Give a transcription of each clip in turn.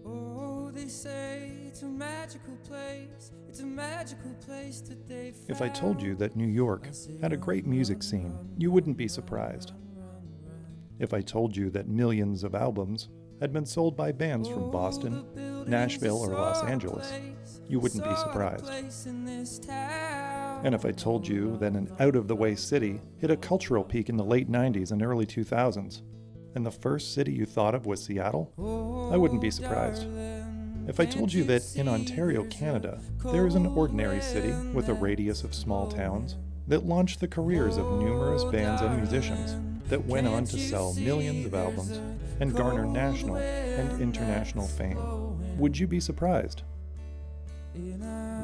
Oh, they say it's a magical place. It's a magical place that they found. If I told you that New York had a great music scene, you wouldn't be surprised. If I told you that millions of albums had been sold by bands from Boston, Nashville, or Los Angeles, you wouldn't be surprised. And if I told you that an out-of-the-way city hit a cultural peak in the late 90s and early 2000s, and the first city you thought of was Seattle, I wouldn't be surprised. If I told you that in Ontario, Canada, there is an ordinary city with a radius of small towns that launched the careers of numerous bands and musicians that went on to sell millions of albums and garner national and international fame, would you be surprised?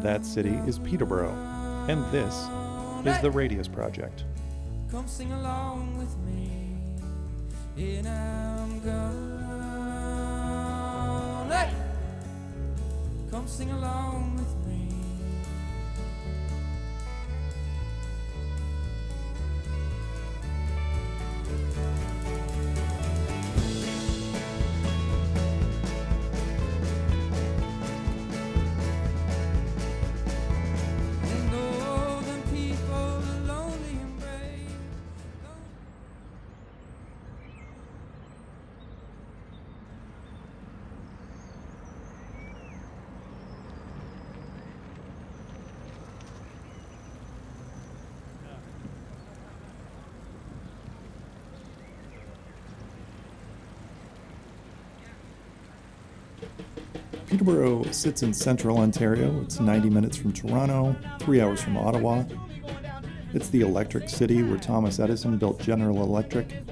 That city is Peterborough, and this is the Radius Project. Come sing along with me, and I'm gone. Hey! Come sing along with me. Peterborough sits in central Ontario. It's 90 minutes from Toronto, 3 hours from Ottawa. It's the electric city where Thomas Edison built General Electric,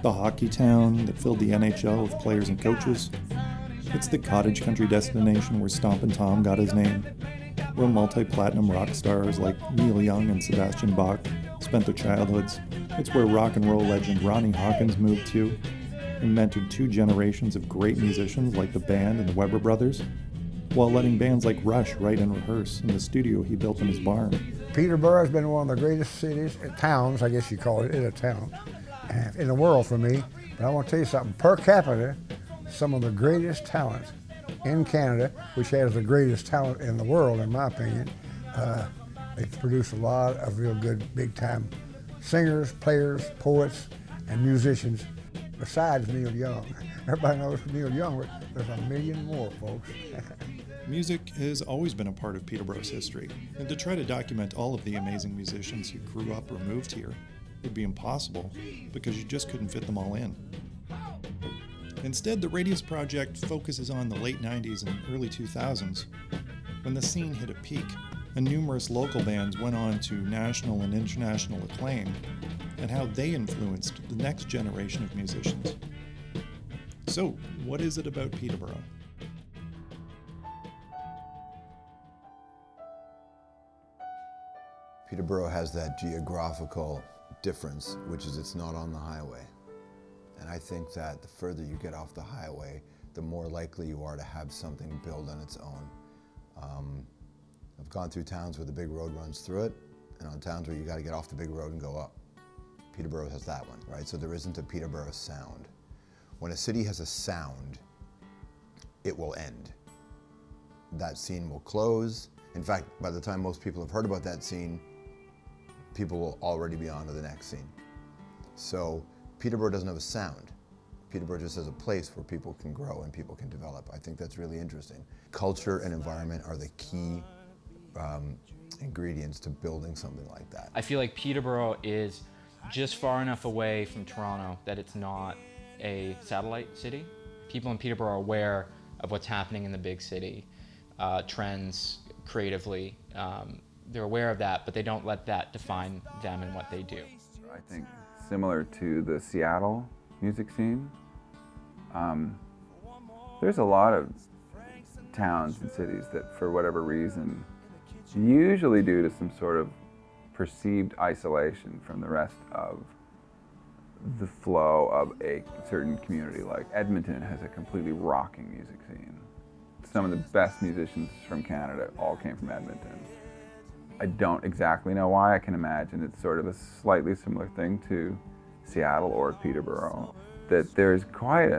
the hockey town that filled the NHL with players and coaches. It's the cottage country destination where Stompin' Tom got his name, where multi-platinum rock stars like Neil Young and Sebastian Bach spent their childhoods. It's where rock and roll legend Ronnie Hawkins moved to, and mentored 2 generations of great musicians like the band and the Weber brothers, while letting bands like Rush write and rehearse in the studio he built in his barn. Peterborough has been one of the greatest cities, towns, I guess you call it, in a town, in the world for me. But I want to tell you something, per capita, some of the greatest talent in Canada, which has the greatest talent in the world, in my opinion. They produce a lot of real good, big-time singers, players, poets, and musicians. Besides Neil Young. Everybody knows Neil Young, but there's a million more, folks. Music has always been a part of Peterborough's history, and to try to document all of the amazing musicians who grew up or moved here would be impossible because you just couldn't fit them all in. Instead, the Radius Project focuses on the late 90s and early 2000s, when the scene hit a peak and numerous local bands went on to national and international acclaim, and how they influenced the next generation of musicians. So, what is it about Peterborough? Peterborough has that geographical difference, which is it's not on the highway. And I think that the further you get off the highway, the more likely you are to have something build on its own. I've gone through towns where the big road runs through it, and on towns where you got to get off the big road and go up. Peterborough has that one, right? So there isn't a Peterborough sound. When a city has a sound, it will end. That scene will close. In fact, by the time most people have heard about that scene, people will already be on to the next scene. So Peterborough doesn't have a sound. Peterborough just has a place where people can grow and people can develop. I think that's really interesting. Culture and environment are the key ingredients to building something like that. I feel like Peterborough is just far enough away from Toronto that it's not a satellite city. People in Peterborough are aware of what's happening in the big city, trends creatively. They're aware of that, but they don't let that define them and what they do. I think similar to the Seattle music scene, there's a lot of towns and cities that for whatever reason, usually due to some sort of perceived isolation from the rest of the flow of a certain community. Like Edmonton has a completely rocking music scene. Some of the best musicians from Canada all came from Edmonton. I don't exactly know why. I can imagine it's sort of a slightly similar thing to Seattle or Peterborough, that there's quite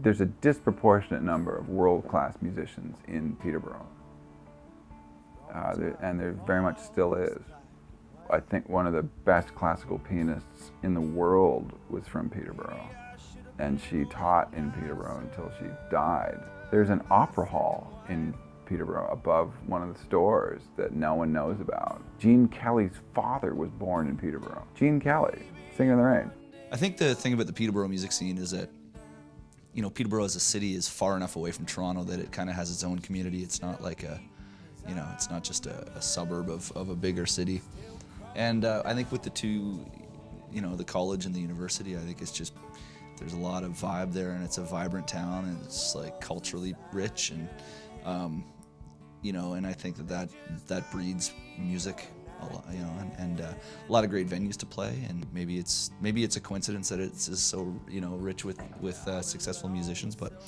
there's a disproportionate number of world-class musicians in Peterborough. And there very much still is. I think one of the best classical pianists in the world was from Peterborough, and she taught in Peterborough until she died. There's an opera hall in Peterborough above one of the stores that no one knows about. Gene Kelly's father was born in Peterborough. Gene Kelly, Singer in the Rain. I think the thing about the Peterborough music scene is that, you know, Peterborough as a city is far enough away from Toronto that it kind of has its own community. It's not like you know, it's not just a suburb of a bigger city. And I think with the two, you know, the college and the university, I think it's just, there's a lot of vibe there, and it's a vibrant town, and it's like culturally rich, and you know, and I think that breeds music a lot, you know, and a lot of great venues to play, and maybe it's a coincidence that it's just so, you know, rich with successful musicians, but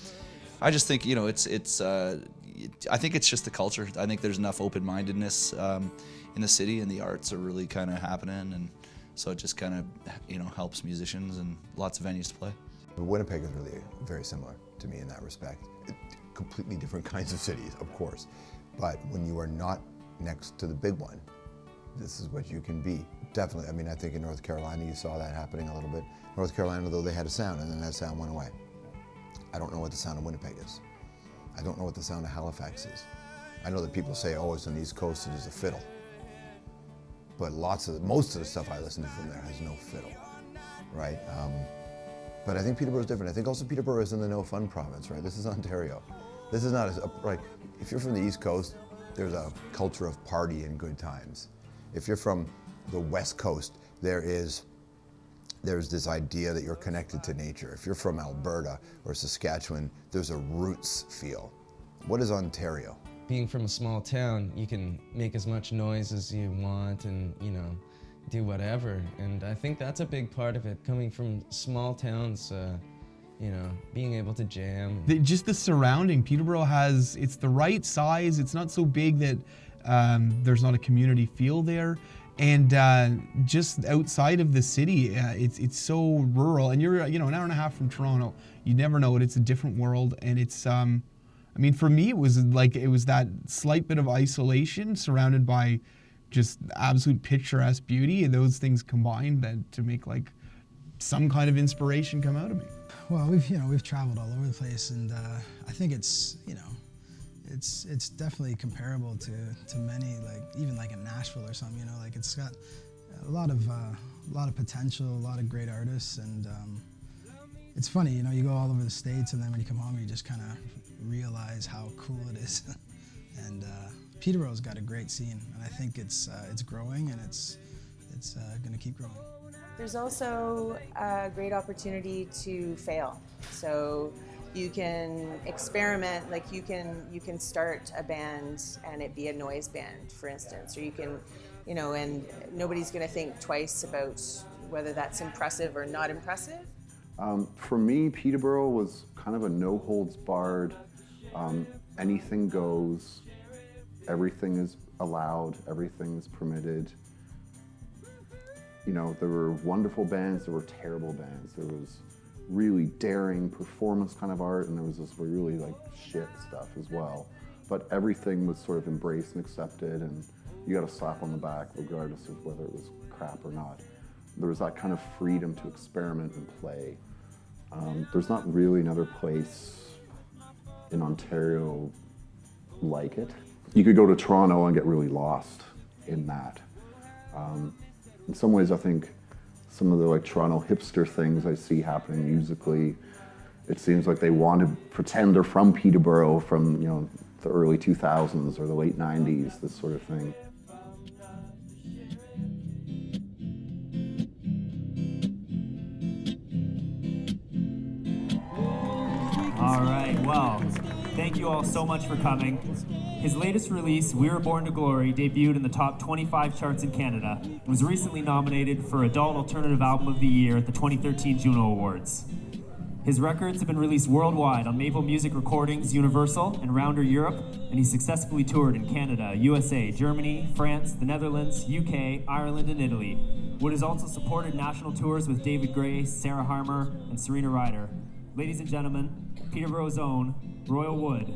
I just think, you know, I think it's just the culture. I think there's enough open-mindedness in the city, and the arts are really kind of happening, and so it just kind of, you know, helps musicians and lots of venues to play. Winnipeg is really very similar to me in that respect. Completely different kinds of cities, of course, but when you are not next to the big one, this is what you can be. Definitely, I mean, I think in North Carolina you saw that happening a little bit. North Carolina, though, they had a sound, and then that sound went away. I don't know what the sound of Winnipeg is. I don't know what the sound of Halifax is. I know that people say, oh, it's on the East Coast, it is a fiddle. But most of the stuff I listen to from there has no fiddle, right? But I think Peterborough's different. I think also Peterborough is in the no fun province, right? This is Ontario. This is not, right, if you're from the East Coast, there's a culture of party and good times. If you're from the West Coast, there's this idea that you're connected to nature. If you're from Alberta or Saskatchewan, there's a roots feel. What is Ontario? Being from a small town, you can make as much noise as you want and, you know, do whatever. And I think that's a big part of it, coming from small towns, you know, being able to jam. Just the surrounding. Peterborough it's the right size. It's not so big that there's not a community feel there. And just outside of the city, it's so rural. And you're, you know, an hour and a half from Toronto. You never know it. It's a different world. And it's, I mean, for me, it was that slight bit of isolation surrounded by just absolute picturesque beauty, and those things combined that to make like some kind of inspiration come out of me. Well, we've traveled all over the place, and I think it's, you know, it's definitely comparable to many, like even like in Nashville or something, you know, like it's got a lot of potential, a lot of great artists, and it's funny, you know, you go all over the States, and then when you come home, you just kind of realize how cool it is. And Peterborough's got a great scene, and I think it's growing, and it's going to keep growing. There's also a great opportunity to fail. So you can experiment, like you can start a band and it be a noise band, for instance, or you can, you know, and nobody's going to think twice about whether that's impressive or not impressive. For me, Peterborough was kind of a no-holds-barred, anything goes, everything is allowed, everything is permitted. You know, there were wonderful bands, there were terrible bands, there was really daring performance kind of art, and there was this really like shit stuff as well. But everything was sort of embraced and accepted, and you got a slap on the back regardless of whether it was crap or not. There was that kind of freedom to experiment and play. There's not really another place in Ontario like it. You could go to Toronto and get really lost in that. In some ways, I think some of the like Toronto hipster things I see happening musically, it seems like they want to pretend they're from Peterborough from, you know, the early 2000s or the late 90s, this sort of thing. All right, well, thank you all so much for coming. His latest release, We Were Born to Glory, debuted in the top 25 charts in Canada and was recently nominated for Adult Alternative Album of the Year at the 2013 Juno Awards. His records have been released worldwide on Maple Music Recordings, Universal, and Rounder Europe, and he successfully toured in Canada, USA, Germany, France, the Netherlands, UK, Ireland, and Italy. Wood has also supported national tours with David Gray, Sarah Harmer, and Serena Ryder. Ladies and gentlemen, Peterborough's own Royal Wood.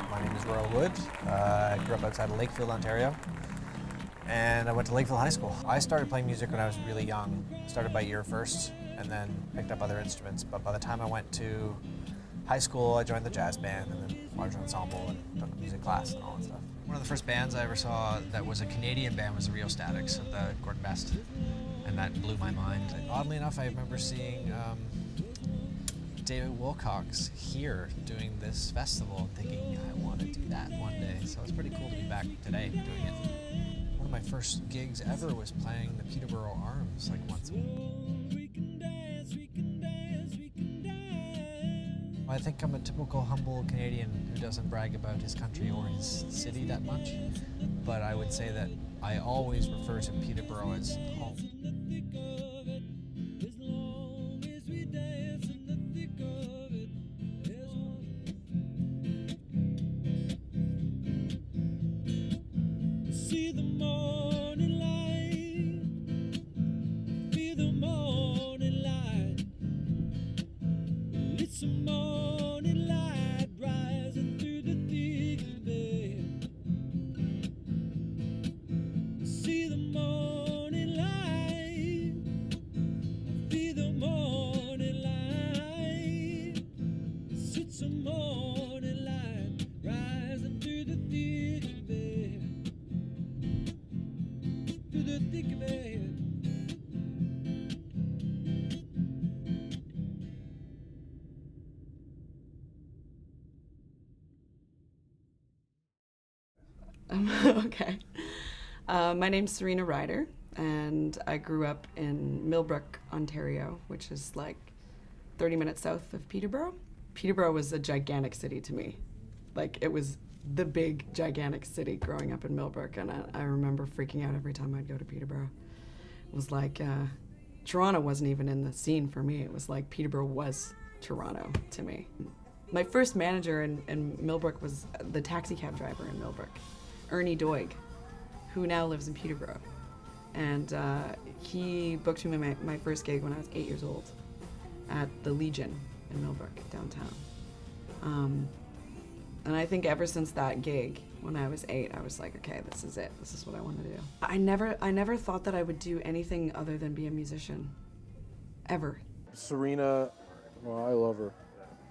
My name is Royal Wood. I grew up outside of Lakefield, Ontario, and I went to Lakefield High School. I started playing music when I was really young. Started by ear first, and then picked up other instruments. But by the time I went to high school, I joined the jazz band and then large ensemble and took music class and all that stuff. One of the first bands I ever saw that was a Canadian band was the Rio Statics of the Gordon Best, and that blew my mind. Oddly enough, I remember seeing David Wilcox here doing this festival and thinking, I want to do that one day. So it's pretty cool to be back today doing it. One of my first gigs ever was playing the Peterborough Arms like once a week. I think I'm a typical humble Canadian who doesn't brag about his country or his city that much, but I would say that I always refer to Peterborough as home. Okay. My name's Serena Ryder, and I grew up in Millbrook, Ontario, which is like 30 minutes south of Peterborough. Peterborough was a gigantic city to me. Like, it was the big, gigantic city growing up in Millbrook, and I remember freaking out every time I'd go to Peterborough. It was like, Toronto wasn't even in the scene for me. It was like Peterborough was Toronto to me. My first manager in Millbrook was the taxi cab driver in Millbrook, Ernie Doig, who now lives in Peterborough. And he booked me my first gig when I was 8 years old at the Legion in Millbrook, downtown. And I think ever since that gig, when I was 8, I was like, okay, this is it. This is what I want to do. I never thought that I would do anything other than be a musician, ever. Serena, well, I love her.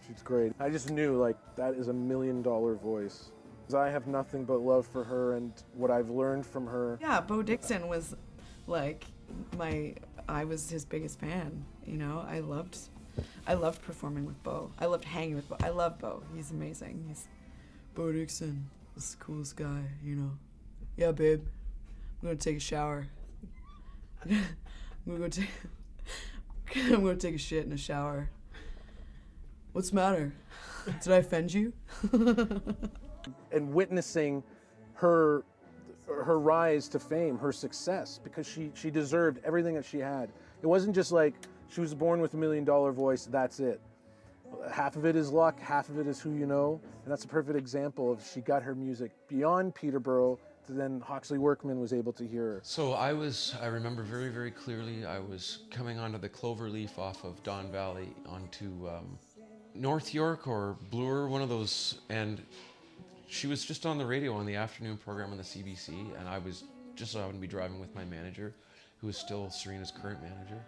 She's great. I just knew, like, that is $1 million voice. I have nothing but love for her and what I've learned from her. Yeah, Bo Dixon was like I was his biggest fan, you know. I loved performing with Bo. I loved hanging with Bo. I love Bo. He's amazing. He's Bo Dixon, this coolest guy, you know. Yeah, babe, I'm gonna take a shower. I'm gonna take a shit in a shower. What's the matter? Did I offend you? And witnessing her rise to fame, her success, because she deserved everything that she had. It wasn't just like she was born with $1 million voice, that's it. Half of it is luck, half of it is who you know, and that's a perfect example of she got her music beyond Peterborough, to then Hawksley Workman was able to hear her. So I remember very, very clearly, I was coming onto the Cloverleaf off of Don Valley onto North York or Bloor, one of those, and she was just on the radio on the afternoon program on the CBC, and I was just so happened to be driving with my manager, who is still Serena's current manager,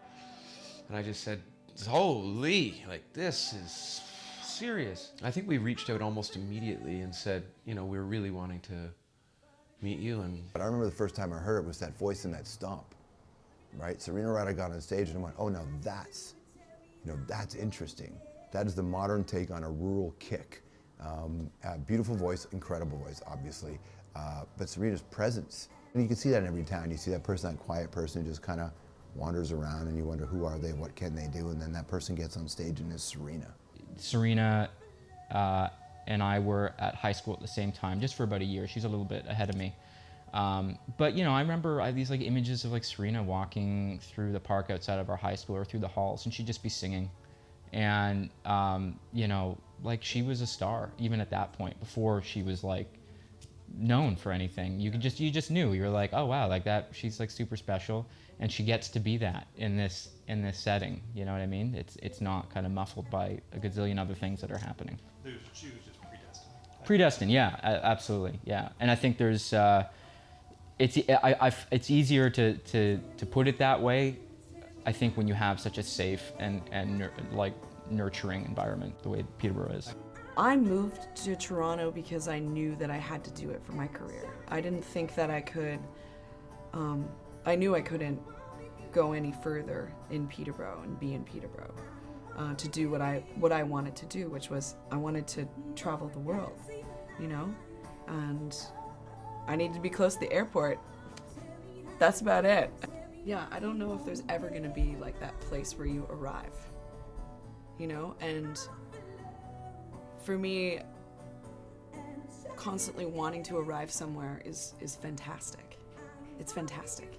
and I just said, holy, like, this is serious. I think we reached out almost immediately and said, you know, we're really wanting to meet you. But I remember the first time I heard it was that voice in that stomp, right? Serena Ryder got on stage and I went, oh, now that's interesting. That is the modern take on a rural kick. Beautiful voice, incredible voice, obviously, but Serena's presence. And you can see that in every town. You see that person, that quiet person who just kind of wanders around and you wonder, who are they, what can they do? And then that person gets on stage and is Serena. Serena and I were at high school at the same time, just for about a year. She's a little bit ahead of me. But you know, I remember I had these like images of like Serena walking through the park outside of our high school or through the halls, and she'd just be singing. And you know, like she was a star even at that point before she was like known for anything. You just knew. You were like, oh wow, like that, she's like super special, and she gets to be that in this setting. You know what I mean? It's not kind of muffled by a gazillion other things that are happening. She was just predestined. Predestined, yeah, absolutely, yeah. And I think there's it's easier to put it that way, I think, when you have such a safe and like nurturing environment the way Peterborough is. I moved to Toronto because I knew that I had to do it for my career. I didn't think that I could, I knew I couldn't go any further in Peterborough and be in Peterborough to do what I wanted to do, which was I wanted to travel the world, you know? And I needed to be close to the airport. That's about it. Yeah, I don't know if there's ever gonna be like that place where you arrive, you know? And for me, constantly wanting to arrive somewhere is fantastic. It's fantastic.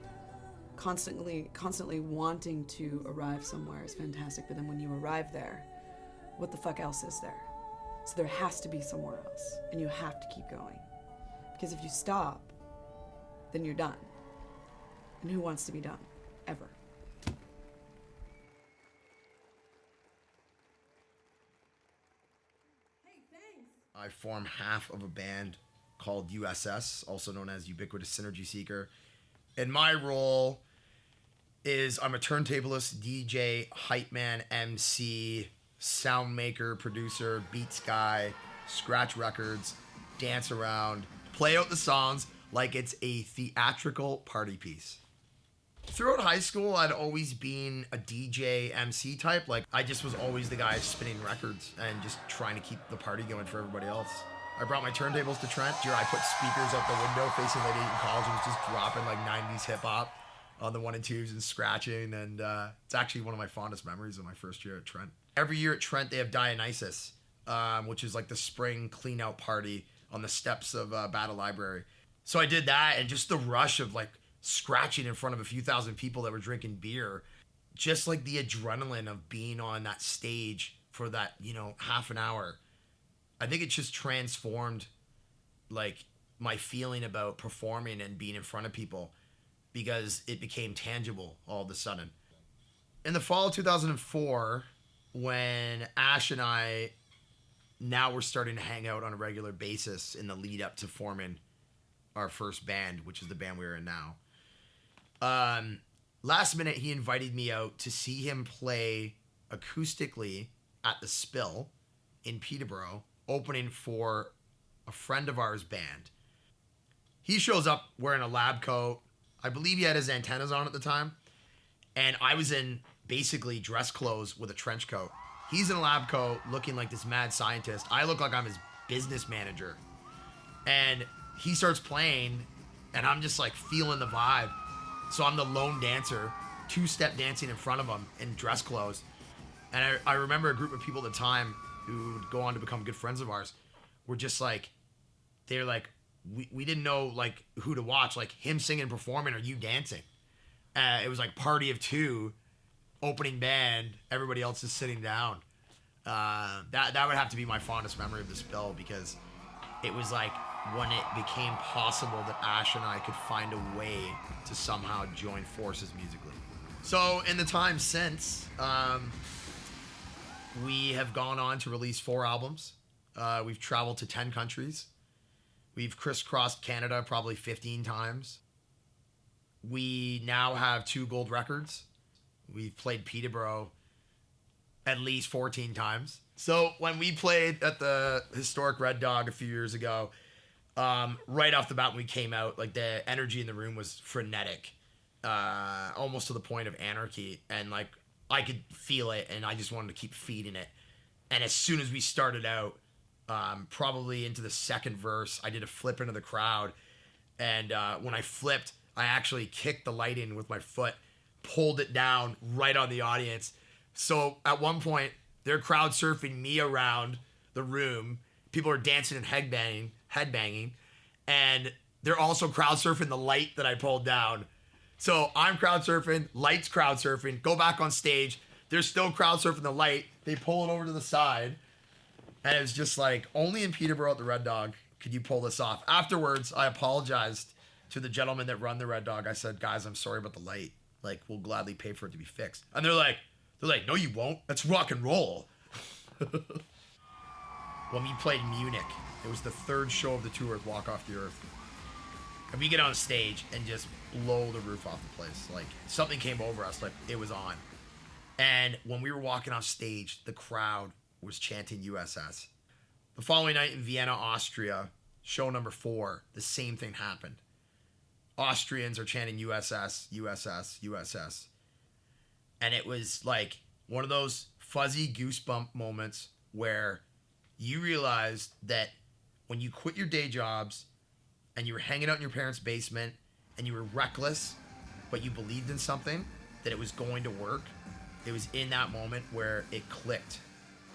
Constantly wanting to arrive somewhere is fantastic, but then when you arrive there, what the fuck else is there? So there has to be somewhere else, and you have to keep going. Because if you stop, then you're done. And who wants to be done? Ever. I form half of a band called USS, also known as Ubiquitous Synergy Seeker. And my role is I'm a turntablist, DJ, hype man, MC, sound maker, producer, beats guy, scratch records, dance around, play out the songs like it's a theatrical party piece. Throughout high school, I'd always been a DJ, MC type. Like, I just was always the guy spinning records and just trying to keep the party going for everybody else. I brought my turntables to Trent. I put speakers out the window facing Lady Eaton College and was just dropping like 90s hip hop on the 1 and 2s and scratching. And it's actually one of my fondest memories of my first year at Trent. Every year at Trent, they have Dionysus, which is like the spring clean out party on the steps of Battle Library. So I did that, and just the rush of like scratching in front of a few thousand people that were drinking beer, just like the adrenaline of being on that stage for that, you know, half an hour. I think it just transformed like my feeling about performing and being in front of people, because it became tangible all of a sudden. In the fall of 2004, when Ash and I now were starting to hang out on a regular basis in the lead up to forming our first band, which is the band we're in now. Last minute, he invited me out to see him play acoustically at the Spill in Peterborough, opening for a friend of ours band. He shows up wearing a lab coat. I believe he had his antennas on at the time. And I was in basically dress clothes with a trench coat. He's in a lab coat looking like this mad scientist. I look like I'm his business manager. And he starts playing, and I'm just like feeling the vibe. So I'm the lone dancer, two-step dancing in front of him in dress clothes. And I remember a group of people at the time who would go on to become good friends of ours were just like, they're like, we didn't know like who to watch, like him singing, performing, or you dancing. It was like party of two, opening band, everybody else is sitting down. That would have to be my fondest memory of the Spill, because it was like when it became possible that Ash and I could find a way to somehow join forces musically. So in the time since, we have gone on to release 4 albums. We've traveled to 10 countries. We've crisscrossed Canada probably 15 times. We now have 2 gold records. We've played Peterborough at least 14 times. So when we played at the historic Red Dog a few years ago, right off the bat when we came out, like the energy in the room was frenetic, almost to the point of anarchy. And like I could feel it, and I just wanted to keep feeding it. And as soon as we started out, probably into the second verse, I did a flip into the crowd. And when I flipped, I actually kicked the lighting with my foot, pulled it down right on the audience. So at one point, they're crowd surfing me around the room. People are dancing and headbanging. And they're also crowd surfing the light that I pulled down. So I'm crowd surfing, Light's crowd surfing, go back on stage. They're still crowd surfing the light. They pull it over to the side. And it was just like, only in Peterborough at the Red Dog could you pull this off. Afterwards, I apologized to the gentlemen that run the Red Dog. I said, guys, I'm sorry about the light. Like, we'll gladly pay for it to be fixed. And they're like, no, you won't. That's rock and roll. When we played Munich, it was the third show of the tour with Walk Off the Earth. And we get on stage and just blow the roof off the place. Like, something came over us, like it was on. And when we were walking off stage, the crowd was chanting USS. The following night in Vienna, Austria, show number 4, the same thing happened. Austrians are chanting USS, USS, USS. And it was like one of those fuzzy goosebump moments where you realized that when you quit your day jobs and you were hanging out in your parents' basement and you were reckless, but you believed in something, that it was going to work, it was in that moment where it clicked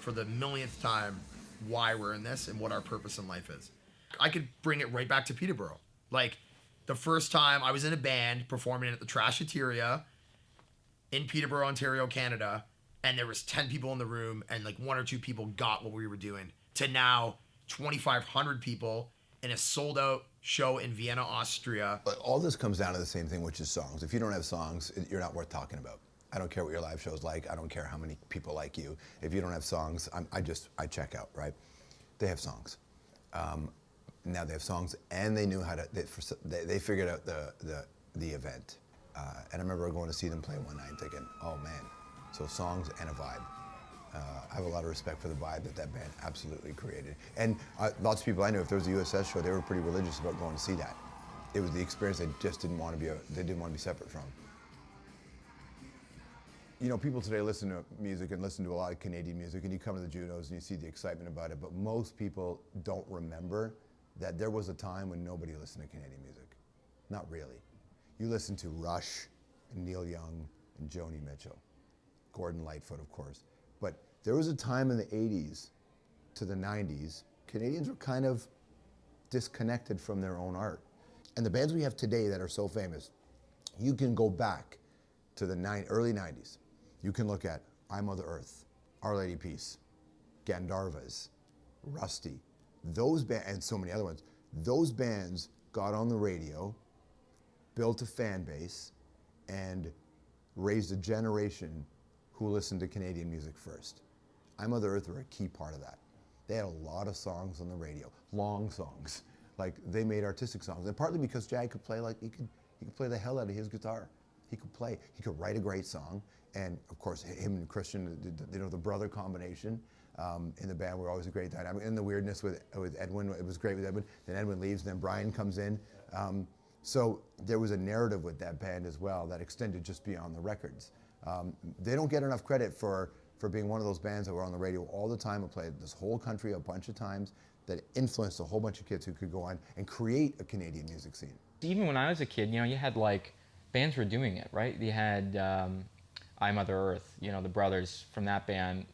for the millionth time why we're in this and what our purpose in life is. I could bring it right back to Peterborough. Like, the first time I was in a band performing at the Trashateria in Peterborough, Ontario, Canada, and there was 10 people in the room and like 1 or 2 people got what we were doing, to now 2,500 people in a sold out show in Vienna, Austria. But all this comes down to the same thing, which is songs. If you don't have songs, you're not worth talking about. I don't care what your live show's like. I don't care how many people like you. If you don't have songs, I check out, right? They have songs. Now they have songs, and they knew how to, they figured out the event. And I remember going to see them play one night and thinking, oh man, so songs and a vibe. I have a lot of respect for the vibe that band absolutely created. And lots of people I knew, if there was a USS show, they were pretty religious about going to see that. It was the experience they just didn't want to be, they didn't want to be separate from. You know, people today listen to music and listen to a lot of Canadian music, and you come to the Junos and you see the excitement about it, but most people don't remember that there was a time when nobody listened to Canadian music. Not really. You listen to Rush and Neil Young and Joni Mitchell, Gordon Lightfoot, of course. But there was a time in the 80s to the 90s, Canadians were kind of disconnected from their own art. And the bands we have today that are so famous, you can go back to the early 90s. You can look at I Mother Earth, Our Lady Peace, Gandharvas, Rusty, those bands, and so many other ones. Those bands got on the radio, built a fan base, and raised a generation who listened to Canadian music first. I Mother Earth were a key part of that. They had a lot of songs on the radio, long songs. Like, they made artistic songs, and partly because Jag could play, like, he could play the hell out of his guitar. He could play, he could write a great song, and of course, him and Christian, you know, the brother combination in the band were always a great dynamic. And the weirdness with Edwin, it was great with Edwin. Then Edwin leaves, and then Brian comes in. So there was a narrative with that band as well that extended just beyond the records. They don't get enough credit for being one of those bands that were on the radio all the time and played this whole country a bunch of times, that influenced a whole bunch of kids who could go on and create a Canadian music scene. Even when I was a kid, you know, you had like, bands were doing it, right? You had I Mother Earth, you know, the brothers from that band.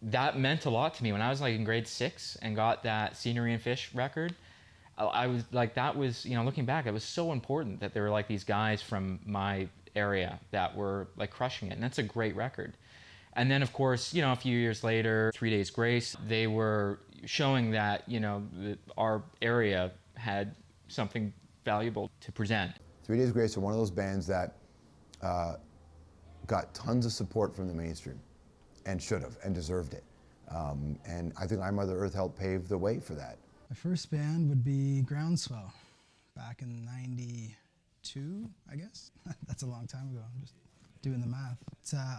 That meant a lot to me when I was like in grade 6 and got that Scenery and Fish record. I was like, that was, you know, looking back, it was so important that there were like these guys from my area that were like crushing it, and that's a great record. And then of course, you know, a few years later, 3 Days Grace, they were showing that, you know, our area had something valuable to present. 3 Days Grace are one of those bands that got tons of support from the mainstream, and should have, and deserved it. And I think I Mother Earth helped pave the way for that. My first band would be Groundswell, back in '92, I guess. That's a long time ago, I'm just doing the math.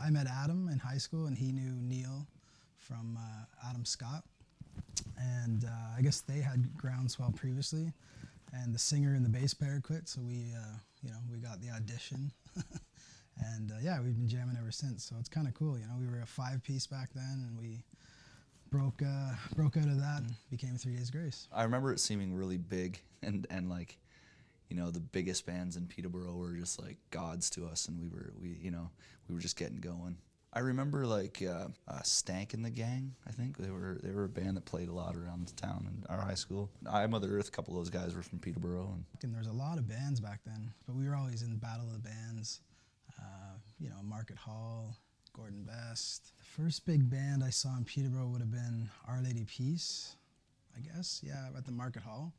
I met Adam in high school, and he knew Neil from Adam Scott. And I guess they had Groundswell previously, and the singer and the bass player quit, so we, you know, we got the audition. And yeah, we've been jamming ever since, so it's kind of cool. You know, we were a 5-piece back then, and we broke out of that and became 3 Days Grace. I remember it seeming really big, and like, you know, the biggest bands in Peterborough were just like gods to us, and we were just getting going. I remember like Stank and the Gang. I think they were a band that played a lot around the town and our high school. I Mother Earth. A couple of those guys were from Peterborough. And there was a lot of bands back then, but we were always in Battle of the Bands. You know, Market Hall, Gordon Best. The first big band I saw in Peterborough would have been Our Lady Peace, I guess. Yeah, at the Market Hall.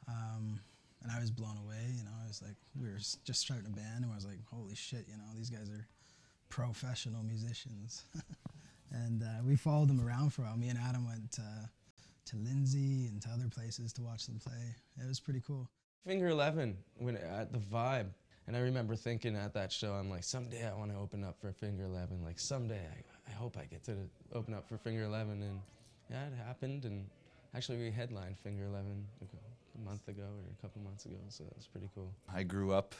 And I was blown away. You know, I was like, we were just starting a band, and I was like, holy shit, you know, these guys are professional musicians. And we followed them around for a while. Me and Adam went to Lindsay and to other places to watch them play. It was pretty cool. Finger 11, when at the Vibe, and I remember thinking at that show, I'm like, someday I want to open up for Finger 11. Like someday, I hope I get to open up for Finger 11. And yeah, it happened. And actually, we headlined Finger 11 a month ago or a couple months ago, so that was pretty cool. I grew up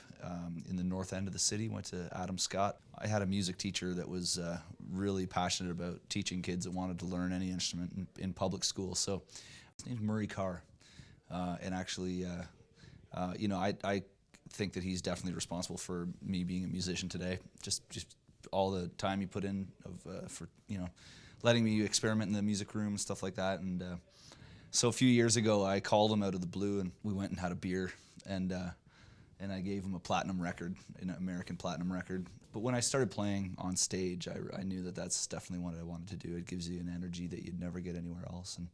in the north end of the city, went to Adam Scott. I had a music teacher that was really passionate about teaching kids that wanted to learn any instrument in public school. So his name's Murray Carr. And actually, you know, I think that he's definitely responsible for me being a musician today. Just all the time he put in for, you know, letting me experiment in the music room and stuff like that. And so a few years ago, I called him out of the blue, and we went and had a beer, and I gave him a platinum record, an American platinum record. But when I started playing on stage, I knew that that's definitely what I wanted to do. It gives you an energy that you'd never get anywhere else, and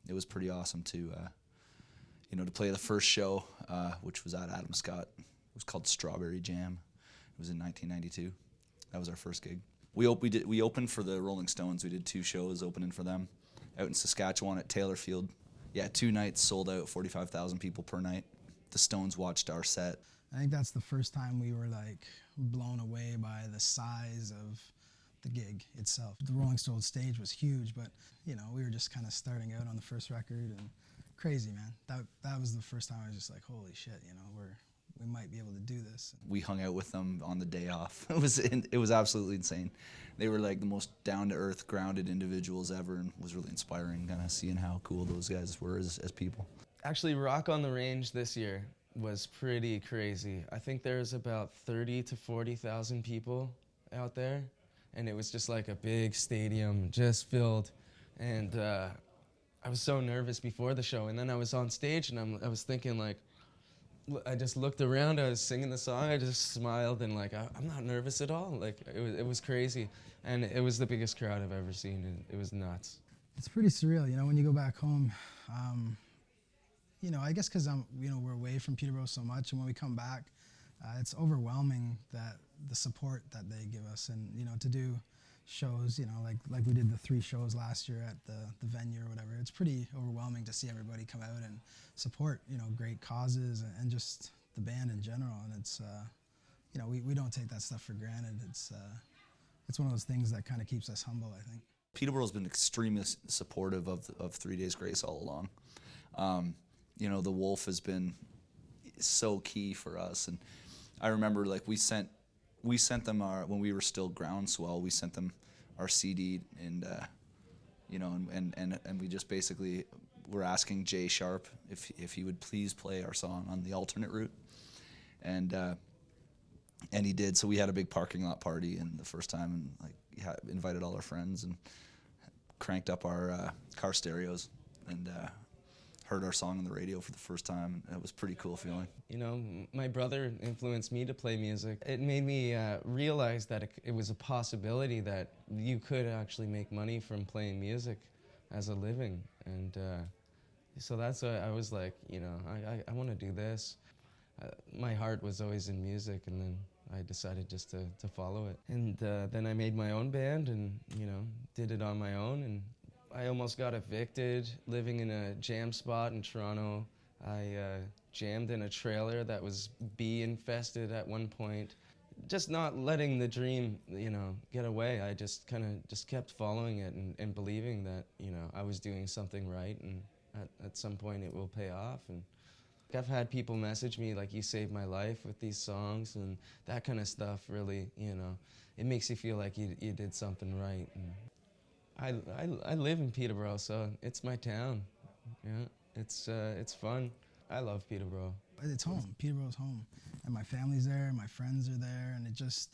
it was pretty awesome to, you know, to play the first show, which was at Adam Scott. It was called Strawberry Jam. It was in 1992. That was our first gig. We opened for the Rolling Stones. We did 2 shows opening for them out in Saskatchewan at Taylor Field. Yeah, 2 nights sold out, 45,000 people per night. The Stones watched our set. I think that's the first time we were like blown away by the size of the gig itself. The Rolling Stones stage was huge, but you know, we were just kind of starting out on the first record, and crazy, man. That was the first time I was just like, holy shit, you know, we might be able to do this. We hung out with them on the day off. It was absolutely insane. They were like the most down-to-earth, grounded individuals ever, and was really inspiring, kind of seeing how cool those guys were as people. Actually, Rock on the Range this year was pretty crazy. I think there's about 30 to 40,000 people out there, and it was just like a big stadium, just filled. And I was so nervous before the show, and then I was on stage, and I was thinking like, I just looked around, I was singing the song, I just smiled, and like, I'm not nervous at all. Like, it was crazy. And it was the biggest crowd I've ever seen, and it was nuts. It's pretty surreal, you know, when you go back home. You know, I guess because you know, we're away from Peterborough so much, and when we come back, it's overwhelming that the support that they give us, and you know, to do shows, you know, like we did the 3 shows last year at the venue or whatever. It's pretty overwhelming to see everybody come out and support, you know, great causes and just the band in general. And it's, you know, we don't take that stuff for granted. It's one of those things that kind of keeps us humble, I think. Peterborough's been extremely supportive of 3 Days Grace all along. You know, the Wolf has been so key for us, and I remember like we sent them when we were still Groundswell, we sent them our CD, and you know, and we just basically were asking Jay Sharp if he would please play our song on the alternate route, and he did. So we had a big parking lot party, and the first time, and like invited all our friends and cranked up our car stereos and heard our song on the radio for the first time, and it was a pretty cool feeling. You know, my brother influenced me to play music. It made me realize that it was a possibility that you could actually make money from playing music as a living. And so that's why I was like, you know, I want to do this. My heart was always in music, and then I decided just to follow it. And then I made my own band and, you know, did it on my own. And I almost got evicted living in a jam spot in Toronto. I jammed in a trailer that was bee infested at one point. Just not letting the dream, you know, get away. I just kind of kept following it and believing that, you know, I was doing something right, and at some point it will pay off. And I've had people message me like, you saved my life with these songs, and that kind of stuff really, you know, it makes you feel like you did something right. And I live in Peterborough, so it's my town. Yeah, it's fun. I love Peterborough. It's home. Peterborough's home, and my family's there, my friends are there, and it just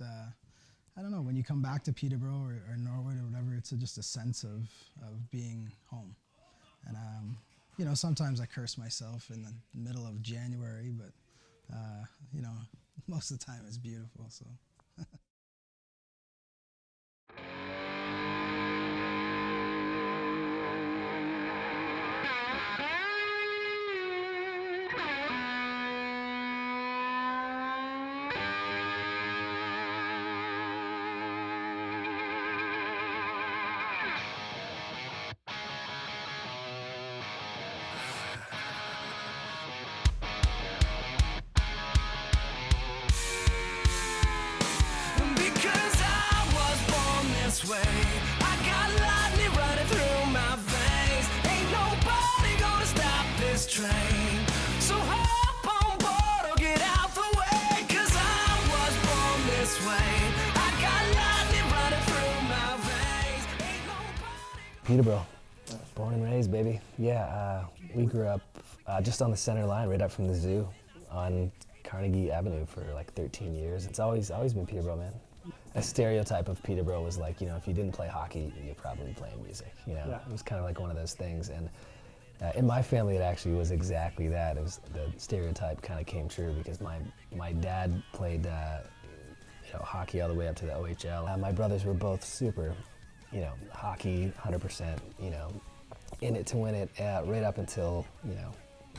I don't know, when you come back to Peterborough or Norwood or whatever, it's just a sense of being home. And, you know, sometimes I curse myself in the middle of January, but, you know, most of the time it's beautiful, so. Because I was born this way, I got lightning running through my veins. Ain't nobody gonna stop this train. So hop on board or get out the way. 'Cause I was born this way, I got lightning running through my veins. Peterborough, born and raised, baby. Yeah, we grew up just on the center line, right up from the zoo, on Carnegie Avenue for like 13 years. It's always been Peterborough, man. A stereotype of Peterborough was like, you know, if you didn't play hockey, you're probably playing music. You know, Yeah. It was kind of like one of those things. And in my family, it actually was exactly that. It was the stereotype kind of came true because my dad played you know, hockey all the way up to the OHL. My brothers were both super, you know, hockey 100%, you know, in it to win it right up until, you know,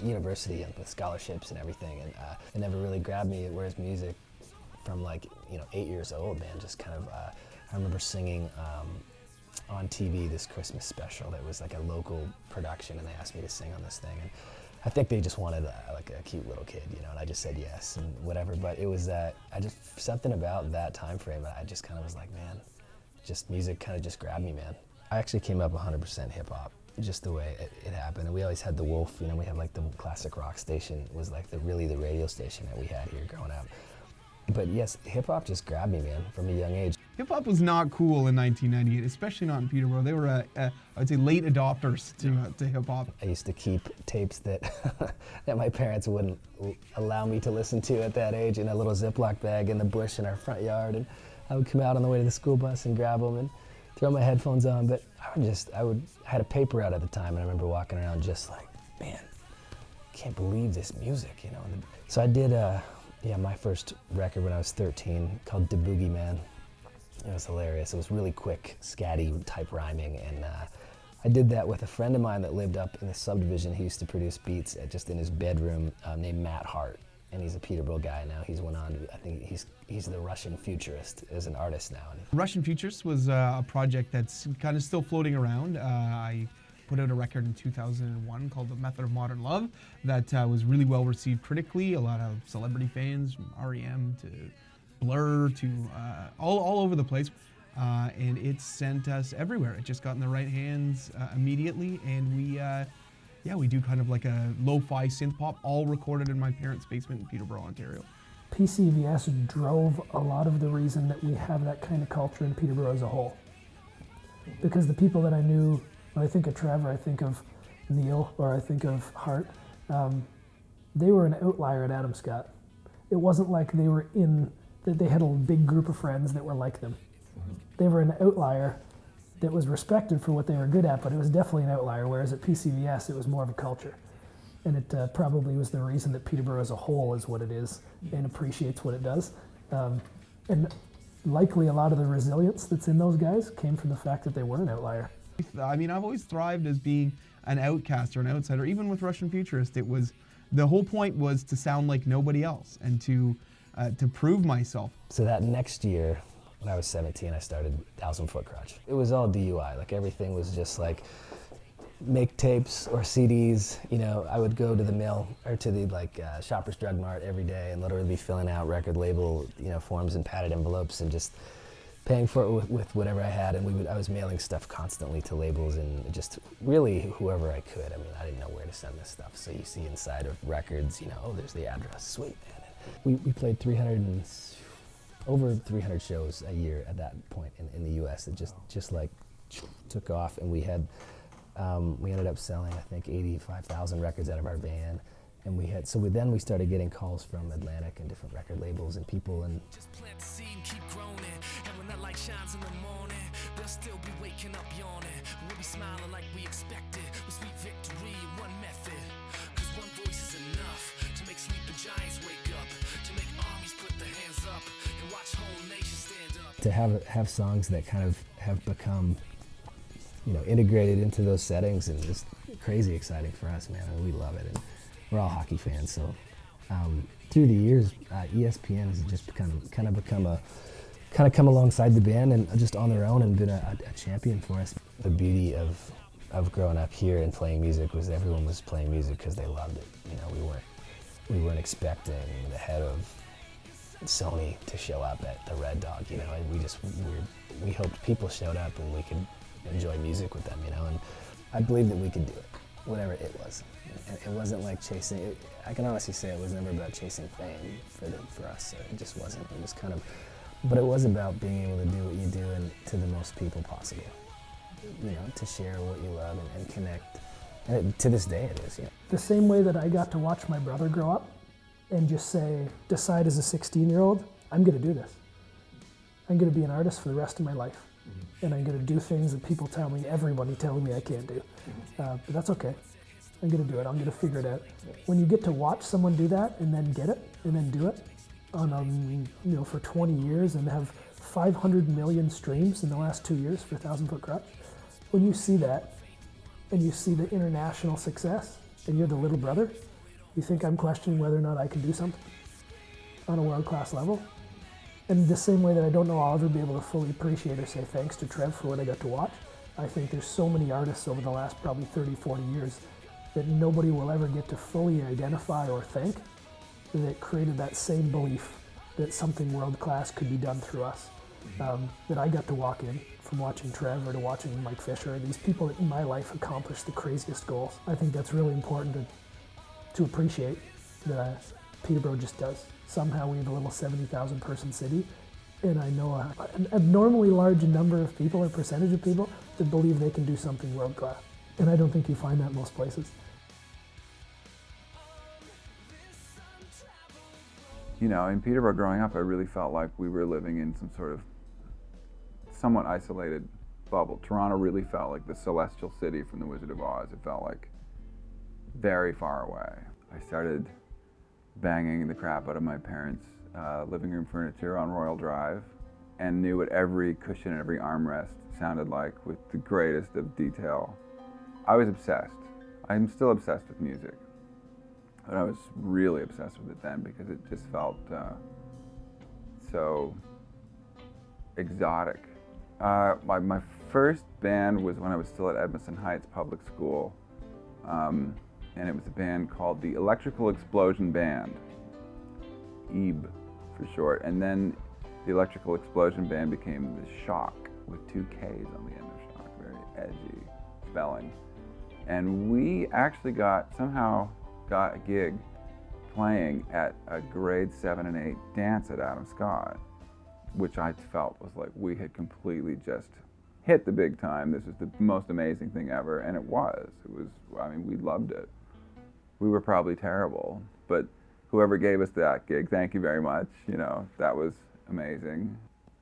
university and with scholarships and everything. And it never really grabbed me, whereas music from like, you know, 8 years old, man, just kind of, I remember singing on TV this Christmas special that was like a local production, and they asked me to sing on this thing. And I think they just wanted like a cute little kid, you know, and I just said yes and whatever. But it was I just, something about that time frame, I just kind of was like, man, just music kind of just grabbed me, man. I actually came up 100% hip hop, just the way it happened. And we always had the Wolf, you know, we had like the classic rock station was like really the radio station that we had here growing up. But yes, hip hop just grabbed me, man, from a young age. Hip hop was not cool in 1998, especially not in Peterborough. They were, I would say, late adopters to hip hop. I used to keep tapes that that my parents wouldn't allow me to listen to at that age in a little Ziploc bag in the bush in our front yard, and I would come out on the way to the school bus and grab them and throw my headphones on. But I had a paper out at the time, and I remember walking around just like, man, I can't believe this music, you know. So I did my first record when I was 13 called Da Boogie Man. It was hilarious. It was really quick, scatty type rhyming, and I did that with a friend of mine that lived up in the subdivision. He used to produce beats just in his bedroom, named Matt Hart, and he's a Peterborough guy now. He's went on to, I think he's the Russian Futurist as an artist now. Russian Futurist was a project that's kind of still floating around. I put out a record in 2001 called The Method of Modern Love that was really well received critically. A lot of celebrity fans, from R.E.M. to Blur to all over the place. And it sent us everywhere. It just got in the right hands immediately, and we do kind of like a lo-fi synth pop, all recorded in my parents' basement in Peterborough, Ontario. PCVS drove a lot of the reason that we have that kind of culture in Peterborough as a whole. Because the people that I knew, when I think of Trevor, I think of Neil, or I think of Hart, they were an outlier at Adam Scott. It wasn't like that they had a big group of friends that were like them. They were an outlier that was respected for what they were good at, but it was definitely an outlier, whereas at PCVS it was more of a culture. And it probably was the reason that Peterborough as a whole is what it is and appreciates what it does. And likely a lot of the resilience that's in those guys came from the fact that they were an outlier. I mean, I've always thrived as being an outcast or an outsider. Even with Russian Futurist, it was, the whole point was to sound like nobody else and to prove myself. So that next year, when I was 17, I started 1,000 Foot Krutch. It was all DUI, like everything was just like, make tapes or CDs. You know, I would go to the mill or to the Shoppers Drug Mart every day and literally be filling out record label, you know, forms and padded envelopes and just paying for it with whatever I had. And I was mailing stuff constantly to labels and just really whoever I could. I mean, I didn't know where to send this stuff. So you see inside of records, you know, oh, there's the address, sweet, man. We played over 300 shows a year at that point in the U.S. It just like took off, and we ended up selling, I think, 85,000 records out of our van, And then we started getting calls from Atlantic and different record labels and people, and Just plant the seed and keep growing. And when that light shines in the morning, they'll still be waking up yawning. We'll be smiling like we expected, with sweet victory in one method. Cause one voice is enough to make sleeping giants wake up, to make armies put their hands up, and watch whole nations stand up. to have songs that kind of have become, you know, integrated into those settings, and just crazy exciting for us, man. And we love it, and we're all hockey fans. So through the years, ESPN has just kind of come alongside the band and just on their own and been a champion for us. The beauty of growing up here and playing music was everyone was playing music because they loved it. You know, we weren't expecting the head of Sony to show up at the Red Dog. You know, and we hoped people showed up and we could enjoy music with them. You know, and I believed that we could do it, whatever it was. It wasn't like chasing. I can honestly say it was never about chasing fame for us. It just wasn't. It was kind of, but it was about being able to do what you do and to the most people possible. You know, to share what you love and connect. And to this day, it is. Yeah. The same way that I got to watch my brother grow up and just decide as a 16-year-old, I'm going to do this. I'm going to be an artist for the rest of my life. And I'm going to do things that people tell me, everybody telling me I can't do. But that's okay. I'm going to do it. I'm going to figure it out. When you get to watch someone do that and then get it and then do it on for 20 years and have 500 million streams in the last 2 years for 1,000 Foot Krutch, when you see that and you see the international success and you're the little brother, you think I'm questioning whether or not I can do something on a world-class level? And the same way that I don't know I'll ever be able to fully appreciate or say thanks to Trev for what I got to watch, I think there's so many artists over the last probably 30, 40 years that nobody will ever get to fully identify or thank that created that same belief that something world-class could be done through us. That I got to walk in, from watching Trev or to watching Mike Fisher, these people that in my life accomplished the craziest goals. I think that's really important to appreciate that Peterborough just does. Somehow we have a little 70,000 person city, and I know an abnormally large number of people or percentage of people that believe they can do something world class. And I don't think you find that most places. You know, in Peterborough growing up, I really felt like we were living in some sort of somewhat isolated bubble. Toronto really felt like the celestial city from The Wizard of Oz. It felt like very far away. I started banging the crap out of my parents' living room furniture on Royal Drive and knew what every cushion and every armrest sounded like with the greatest of detail. I was obsessed. I'm still obsessed with music. But I was really obsessed with it then because it just felt so exotic. My first band was when I was still at Edmondson Heights Public School, and it was a band called the Electrical Explosion Band, EEB for short. And then the Electrical Explosion Band became the Shock with 2 Ks on the end of Shock, very edgy spelling. And we actually somehow got a gig playing at a grade 7 and 8 dance at Adam Scott, which I felt was like we had completely just hit the big time. This was the most amazing thing ever, and it was. I mean, we loved it. We were probably terrible, but whoever gave us that gig, thank you very much. You know, that was amazing.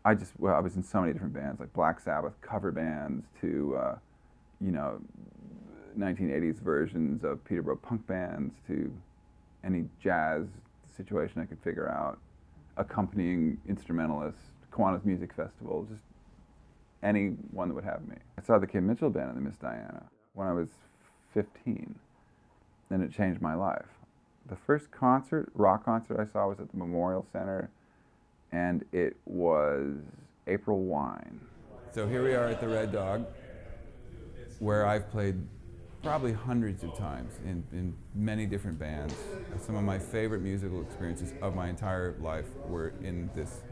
I was in so many different bands, like Black Sabbath cover bands to, 1980s versions of Peterborough punk bands to any jazz situation I could figure out, accompanying instrumentalists, Kiwanis Music Festival, just anyone that would have me. I saw the Kim Mitchell Band in the Miss Diana when I was 15, and it changed my life. The first rock concert I saw was at the Memorial Center, and it was April Wine. So here we are at the Red Dog, where I've played probably hundreds of times in many different bands. Some of my favorite musical experiences of my entire life were in this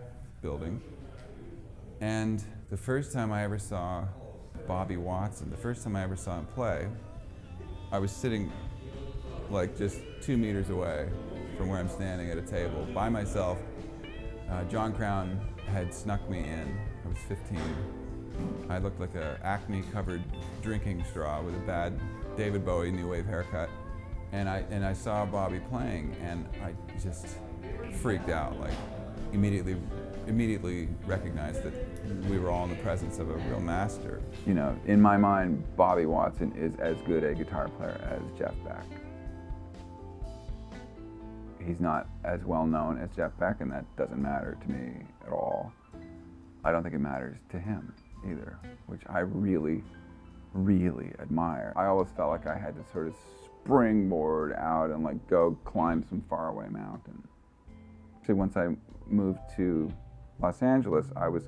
building. And the first time I ever saw Bobby Watson, the first time I ever saw him play, I was sitting like just 2 meters away from where I'm standing at a table by myself. John Crown had snuck me in. I was 15. I looked like an Acme-covered drinking straw with a bad David Bowie new wave haircut. And I saw Bobby playing, and I just freaked out. Like immediately recognized that we were all in the presence of a real master. You know, in my mind, Bobby Watson is as good a guitar player as Jeff Beck. He's not as well known as Jeff Beck, and that doesn't matter to me at all. I don't think it matters to him either, which I really, really admire. I always felt like I had to sort of springboard out and like go climb some faraway mountain. Actually, once I moved to Los Angeles, I was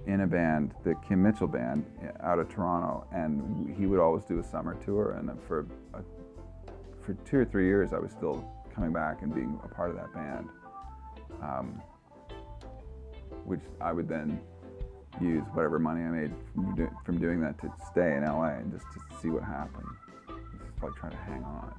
in a band, the Kim Mitchell band, out of Toronto, and he would always do a summer tour, and for 2 or 3 years I was still coming back and being a part of that band, which I would then use whatever money I made from doing that to stay in LA and just to see what happened. Just like trying to hang on.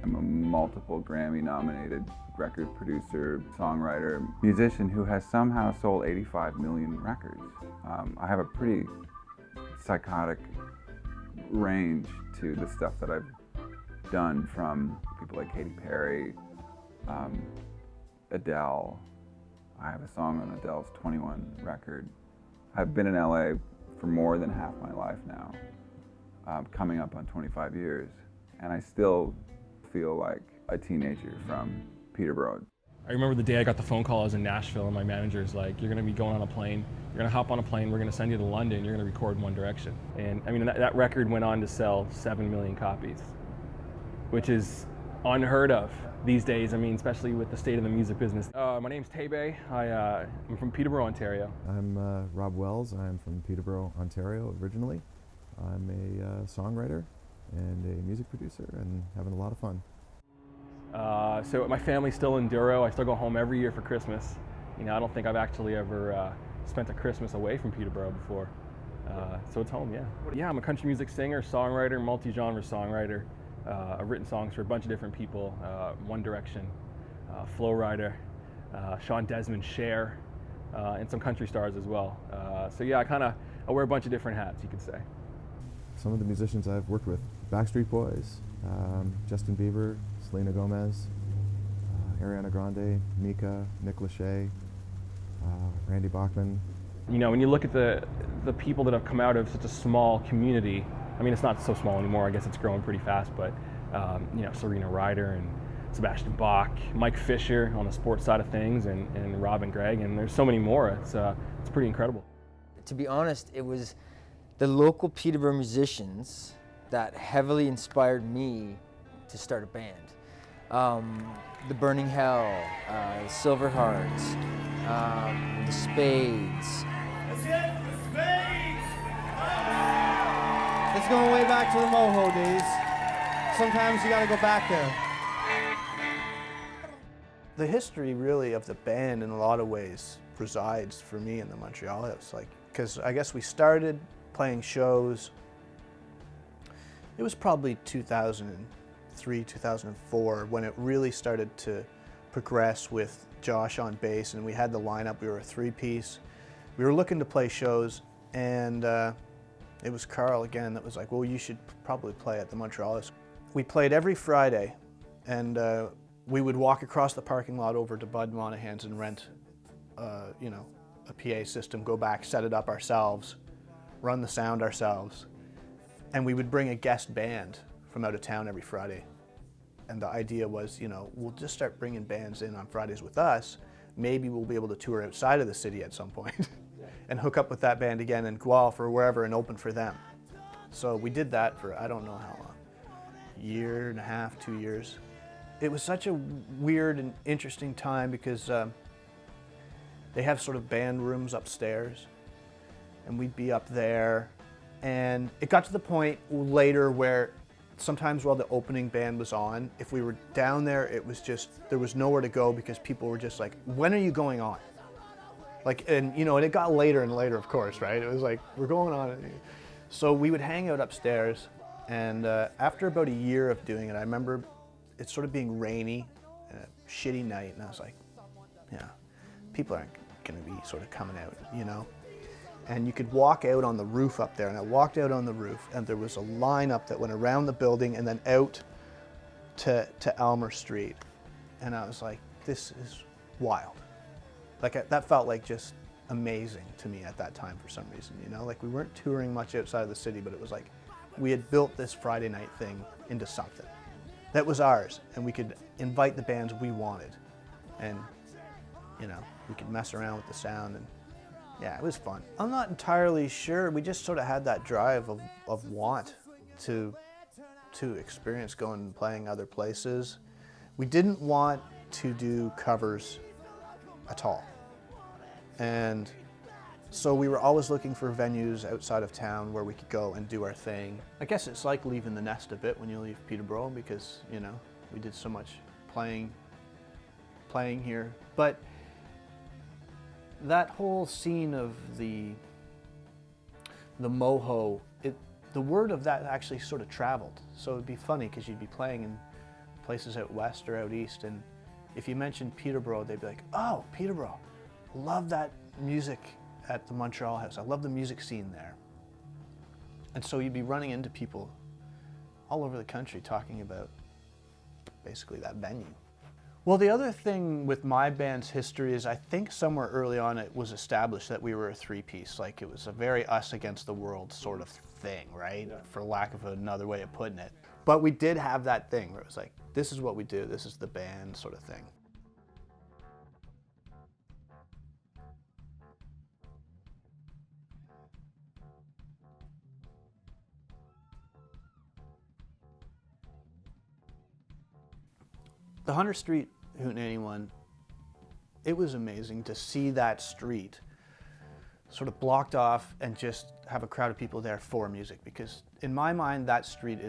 I'm a multiple Grammy-nominated record producer, songwriter, musician who has somehow sold 85 million records. I have a pretty psychotic range to the stuff that I've done, from people like Katy Perry, Adele. I have a song on Adele's 21 record. I've been in LA for more than half my life now, coming up on 25 years, and I still feel like a teenager from Peterborough. I remember the day I got the phone call. I was in Nashville, and my manager's like, "You're going to be going on a plane. You're going to hop on a plane. We're going to send you to London. You're going to record One Direction." And I mean, that record went on to sell 7 million copies, which is unheard of these days. I mean, especially with the state of the music business. My name's Tebe. I'm from Peterborough, Ontario. I'm Rob Wells. I'm from Peterborough, Ontario originally. I'm a songwriter and a music producer and having a lot of fun. So my family's still in Douro. I still go home every year for Christmas. You know, I don't think I've actually ever spent a Christmas away from Peterborough before. So it's home, yeah. Yeah, I'm a country music singer, songwriter, multi-genre songwriter. I've written songs for a bunch of different people, One Direction, Flo Rida, Sean Desmond, Cher, and some country stars as well. So yeah, I wear a bunch of different hats, you could say. Some of the musicians I've worked with: Backstreet Boys, Justin Bieber, Selena Gomez, Ariana Grande, Mika, Nick Lachey, Randy Bachman. You know, when you look at the people that have come out of such a small community, I mean, it's not so small anymore. I guess it's growing pretty fast, but you know, Serena, Ryder, and Sebastian Bach, Mike Fisher on the sports side of things, and Rob and Greg, and there's so many more. It's pretty incredible. To be honest, it was the local Peterborough musicians that heavily inspired me to start a band. The Burning Hell, the Silverhearts, the Spades. That's it, the Spades! It's going way back to the Moho days. Sometimes you gotta go back there. The history really of the band in a lot of ways resides for me in the Montreal House. Because I guess we started playing shows, it was probably 2003, 2004 when it really started to progress with Josh on bass, and we had the lineup. We were a three-piece. We were looking to play shows, and it was Carl again that was like, well, you should probably play at the Montreal House. We played every Friday, and we would walk across the parking lot over to Bud Monahan's and rent you know, a PA system, go back, set it up ourselves, run the sound ourselves, and we would bring a guest band from out of town every Friday. And the idea was, you know, we'll just start bringing bands in on Fridays with us. Maybe we'll be able to tour outside of the city at some point and hook up with that band again in Guelph or wherever and open for them. So we did that for I don't know how long, year and a half, 2 years. It was such a weird and interesting time because they have sort of band rooms upstairs, and we'd be up there. And it got to the point later where sometimes while the opening band was on, if we were down there, it was just, there was nowhere to go because people were just like, when are you going on? Like, and you know, and it got later and later, of course, right? It was like, we're going on. So we would hang out upstairs, and after about a year of doing it, I remember it sort of being rainy and a shitty night, and I was like, yeah, people aren't gonna be sort of coming out, you know? and you could walk out on the roof up there. And I walked out on the roof, and there was a line up that went around the building and then out to Elmer Street. And I was like, this is wild. Like, that felt like just amazing to me at that time for some reason, you know? Like, we weren't touring much outside of the city, but it was like we had built this Friday night thing into something that was ours, and we could invite the bands we wanted, and, you know, we could mess around with the sound, and yeah, it was fun. I'm not entirely sure. We just sort of had that drive of want to experience going and playing other places. We didn't want to do covers at all. And so we were always looking for venues outside of town where we could go and do our thing. I guess it's like leaving the nest a bit when you leave Peterborough, because, you know, we did so much playing here. But that whole scene of the moho, the word of that actually sort of traveled. So it'd be funny because you'd be playing in places out west or out east, and if you mentioned Peterborough, they'd be like, oh, Peterborough, love that music at the Montreal House. I love the music scene there. And so you'd be running into people all over the country talking about basically that venue. Well, the other thing with my band's history is I think somewhere early on it was established that we were a three-piece. Like, it was a very us against the world sort of thing, right? Yeah. For lack of another way of putting it. But we did have that thing where it was like, this is what we do, this is the band sort of thing. The Hunter Street Hootenanny one, it was amazing to see that street sort of blocked off and just have a crowd of people there for music, because in my mind that street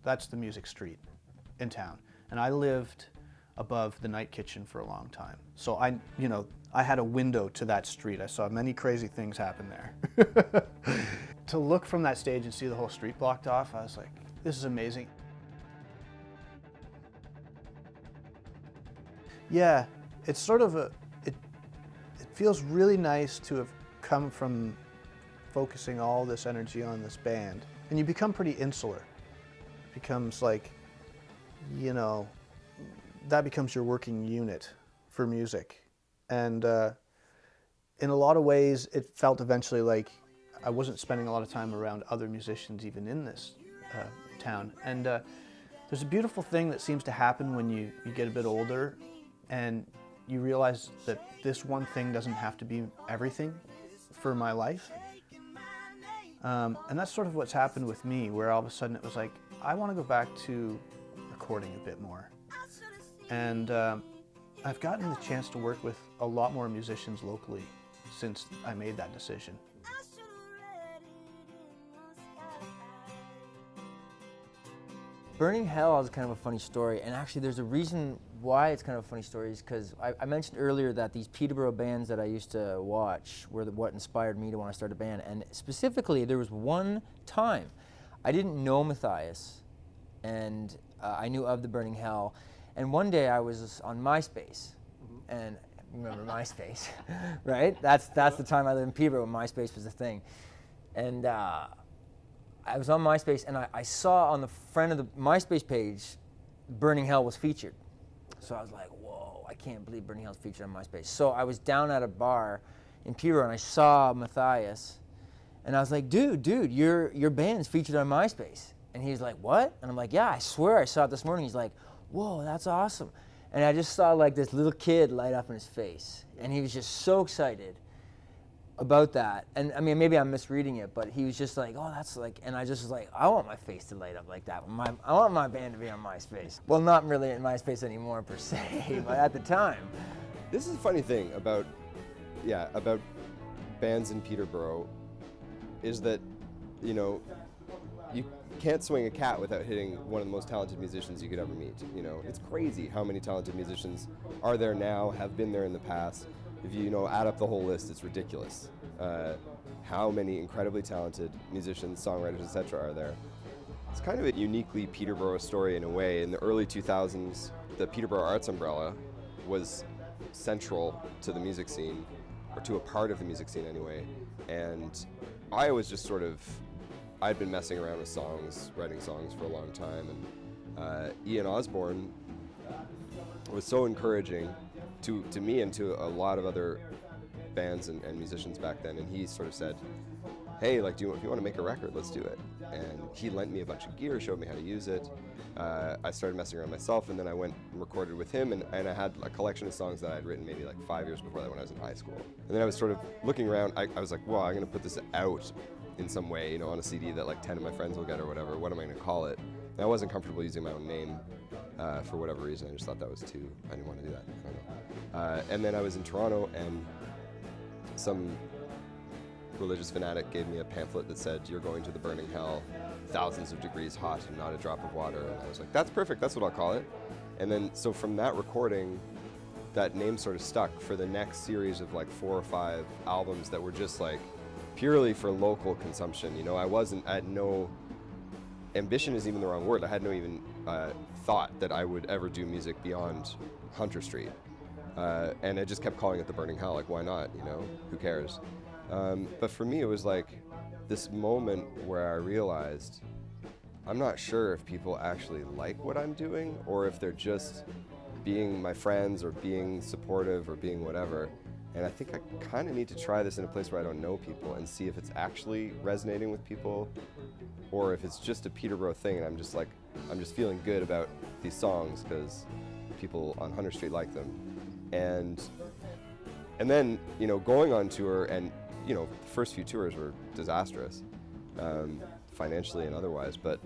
that's the music street in town. And I lived above the Night Kitchen for a long time. So I had a window to that street. I saw many crazy things happen there. To look from that stage and see the whole street blocked off, I was like, this is amazing. Yeah, it's sort of it feels really nice to have come from focusing all this energy on this band. And you become pretty insular. It becomes like, you know, that becomes your working unit for music. And in a lot of ways, it felt eventually like I wasn't spending a lot of time around other musicians even in this town. And there's a beautiful thing that seems to happen when you get a bit older and you realize that this one thing doesn't have to be everything for my life. And that's sort of what's happened with me, where all of a sudden it was like, I want to go back to recording a bit more. And I've gotten the chance to work with a lot more musicians locally since I made that decision. Burning Hell is kind of a funny story, and actually there's a reason why it's kind of a funny story, is because I mentioned earlier that these Peterborough bands that I used to watch were what inspired me to want to start a band. And specifically, there was one time I didn't know Matthias, and I knew of the Burning Hell, and one day I was on MySpace, and remember MySpace, right? That's the time I lived in Peterborough when MySpace was a thing. And I was on MySpace, and I saw on the front of the MySpace page, Burning Hell was featured. So I was like, whoa, I can't believe Burning Hell's featured on MySpace. So I was down at a bar in Peterborough, and I saw Matthias, and I was like, dude, your band's featured on MySpace. And he's like, what? And I'm like, yeah, I swear I saw it this morning. He's like, whoa, that's awesome. And I just saw like this little kid light up in his face, and he was just so excited about that. And I mean, maybe I'm misreading it, but he was just like, oh, that's like, and I just was like, I want my face to light up like that. I want my band to be on MySpace. Well, not really in MySpace anymore per se, but at the time. This is a funny thing about bands in Peterborough, is that, you know, you can't swing a cat without hitting one of the most talented musicians you could ever meet. You know, it's crazy how many talented musicians are there now, have been there in the past. If you add up the whole list, it's ridiculous. How many incredibly talented musicians, songwriters, etc. are there. It's kind of a uniquely Peterborough story in a way. In the early 2000s, the Peterborough Arts umbrella was central to the music scene. or to a part of the music scene anyway. And I was just sort of, I'd been messing around with songs, writing songs for a long time, and Ian Osborne was so encouraging to me and to a lot of other bands and musicians back then, and he sort of said, hey, like, if you want to make a record, let's do it. And he lent me a bunch of gear, showed me how to use it. I started messing around myself, and then I went and recorded with him, and I had a collection of songs that I had written maybe like 5 years before that when I was in high school. And then I was sort of looking around, I was like, well, I'm going to put this out in some way, you know, on a CD that like 10 of my friends will get or whatever. What am I going to call it? And I wasn't comfortable using my own name for whatever reason. I just thought that was too, I didn't want to do that. I don't know. And then I was in Toronto, and some religious fanatic gave me a pamphlet that said, you're going to the burning hell, thousands of degrees hot and not a drop of water. And I was like, that's perfect, that's what I'll call it. And then, so from that recording, that name sort of stuck for the next series of like 4 or 5 albums that were just like purely for local consumption. You know, I had no, ambition is even the wrong word, I had no even thought that I would ever do music beyond Hunter Street. And I just kept calling it the burning hell, like why not, you know, who cares? But for me, it was like this moment where I realized I'm not sure if people actually like what I'm doing or if they're just being my friends or being supportive or being whatever. And I think I kind of need to try this in a place where I don't know people and see if it's actually resonating with people or if it's just a Peterborough thing and I'm just feeling good about these songs because people on Hunter Street like them. And then, you know, going on tour and, you know, the first few tours were disastrous, financially and otherwise, but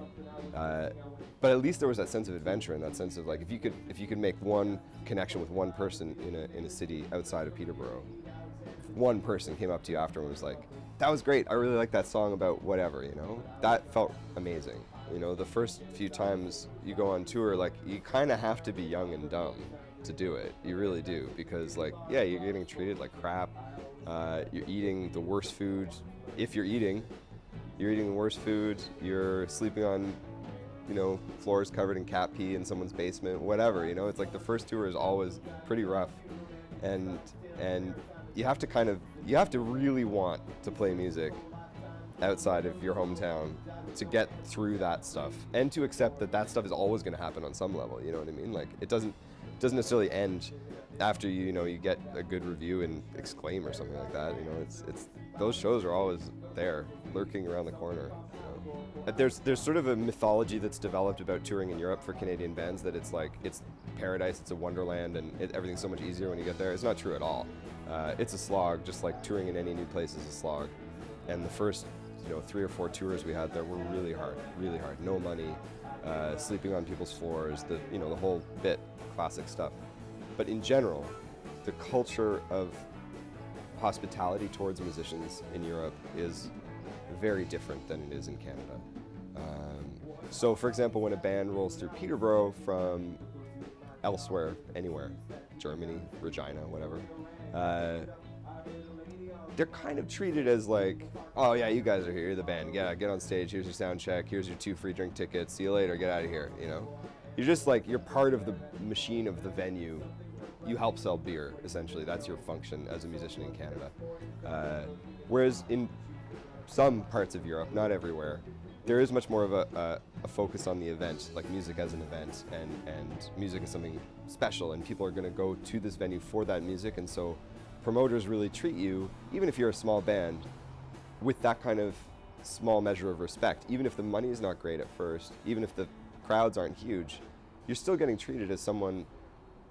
at least there was that sense of adventure and that sense of like, if you could make one connection with one person in a city outside of Peterborough, if one person came up to you after and was like, that was great, I really like that song about whatever, you know, that felt amazing. You know, the first few times you go on tour, like, you kind of have to be young and dumb to do it. You really do, because like, yeah, you're getting treated like crap. You're eating the worst food. If you're eating the worst food. You're sleeping on, you know, floors covered in cat pee in someone's basement, whatever, you know. It's like the first tour is always pretty rough. And you have to really want to play music outside of your hometown to get through that stuff and to accept that stuff is always going to happen on some level, you know what I mean? Like, it doesn't necessarily end after you get a good review in Acclaim or something like that. You know, it's those shows are always there, lurking around the corner. You know? There's sort of a mythology that's developed about touring in Europe for Canadian bands that it's like it's paradise, it's a wonderland, and everything's so much easier when you get there. It's not true at all. It's a slog, just like touring in any new place is a slog. And the first 3 or 4 tours we had there were really hard. No money, sleeping on people's floors, the whole bit, classic stuff. But in general, the culture of hospitality towards musicians in Europe is very different than it is in Canada. So for example, when a band rolls through Peterborough from elsewhere, anywhere, Germany, Regina, whatever, they're kind of treated as like, oh yeah, you guys are here, you're the band, yeah, get on stage, here's your sound check, here's your 2 free drink tickets, see you later, get out of here, you know. You're just like, you're part of the machine of the venue. You help sell beer, essentially. That's your function as a musician in Canada. Whereas in some parts of Europe, not everywhere, there is much more of a focus on the event, like music as an event, and music is something special, and people are going to go to this venue for that music, and so promoters really treat you, even if you're a small band, with that kind of small measure of respect. Even if the money is not great at first, even if the crowds aren't huge, you're still getting treated as someone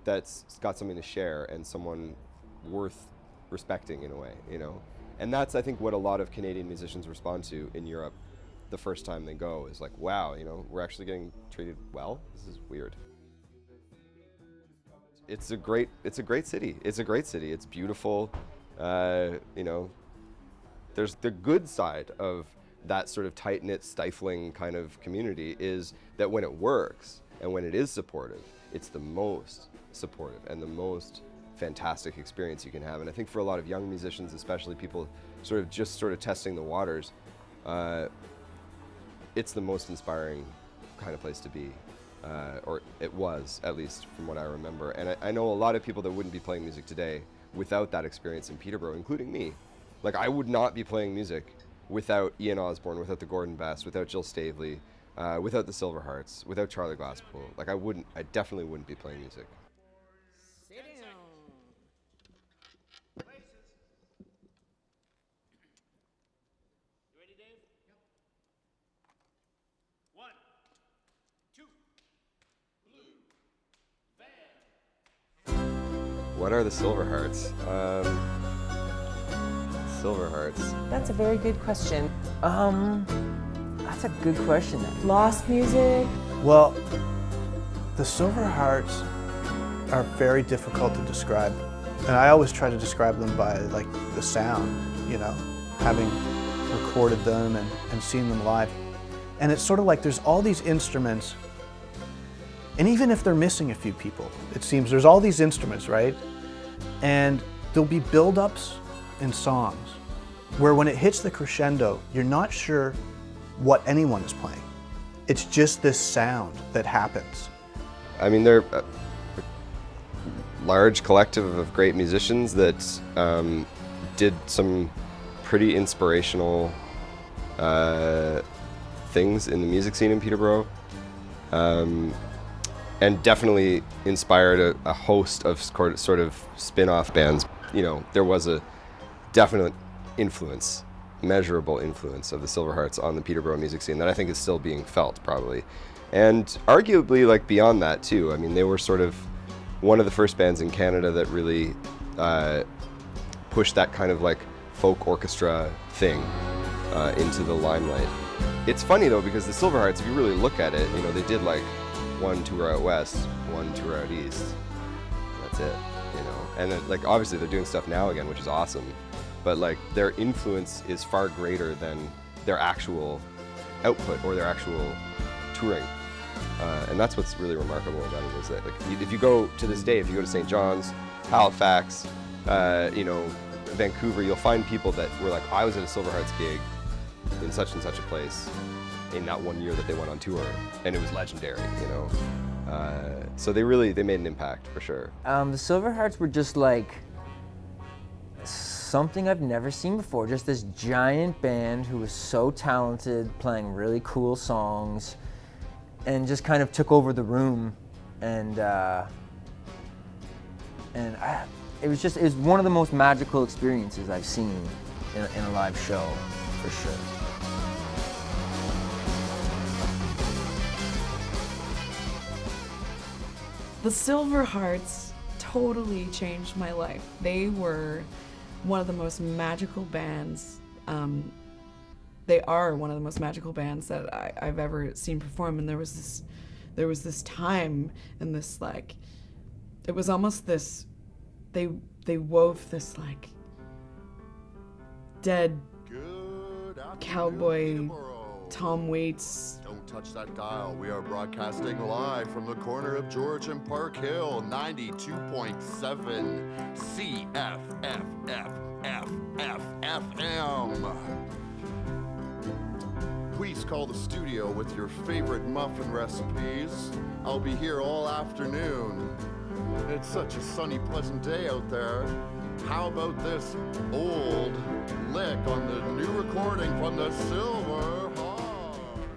that's got something to share and someone worth respecting in a way, you know? And that's, I think, what a lot of Canadian musicians respond to in Europe the first time they go, is like, wow, you know, we're actually getting treated well? This is weird. It's a great city. It's a great city. It's beautiful. You know, there's the good side of that sort of tight-knit, stifling kind of community is that when it works and when it is supportive, it's the most supportive and the most fantastic experience you can have. And I think for a lot of young musicians, especially people sort of testing the waters, it's the most inspiring kind of place to be. Or it was, at least from what I remember. And I know a lot of people that wouldn't be playing music today without that experience in Peterborough, including me. Like, I would not be playing music without Ian Osborne, without the Gordon Best, without Jill Stavely, without the Silverhearts, without Charlie Glasspool. Like, I definitely wouldn't be playing music. What are the Silverhearts? Silverhearts. That's a very good question. That's a good question. Lost music? Well, the Silverhearts are very difficult to describe. And I always try to describe them by like the sound, you know, having recorded them and seen them live. And it's sort of like there's all these instruments, and even if they're missing a few people, it seems there's all these instruments, right? And there'll be build-ups in songs where when it hits the crescendo, you're not sure what anyone is playing. It's just this sound that happens. I mean, they're a large collective of great musicians that did some pretty inspirational things in the music scene in Peterborough. And definitely inspired a host of sort of spin-off bands. You know, there was a definite influence, measurable influence of the Silverhearts on the Peterborough music scene that I think is still being felt, probably. And arguably, like, beyond that, too. I mean, they were sort of one of the first bands in Canada that really pushed that kind of, like, folk orchestra thing into the limelight. It's funny, though, because the Silverhearts, if you really look at it, you know, they did, like, one tour out west, one tour out east. That's it, you know. And then, like, obviously they're doing stuff now again, which is awesome. But like, their influence is far greater than their actual output or their actual touring. And that's what's really remarkable about it, is that, like, if you go to this day, if you go to St. John's, Halifax, you know, Vancouver, you'll find people that were like, I was at a Silverhearts gig in such and such a place in that one year that they went on tour, and it was legendary, you know. So they made an impact, for sure. The Silverhearts were just like something I've never seen before. Just this giant band who was so talented, playing really cool songs, and just kind of took over the room. And it was one of the most magical experiences I've seen in a live show, for sure. The Silverhearts totally changed my life. They were one of the most magical bands. They are one of the most magical bands that I've ever seen perform. And there was this time, and this, like, it was almost this. They wove this, like, dead cowboy Tom Waits. Don't touch that dial. We are broadcasting live from the corner of George and Park Hill, 92.7 CFFFFFM. Please call the studio with your favorite muffin recipes. I'll be here all afternoon. It's such a sunny, pleasant day out there. How about this old lick on the new recording from the Silverhearts?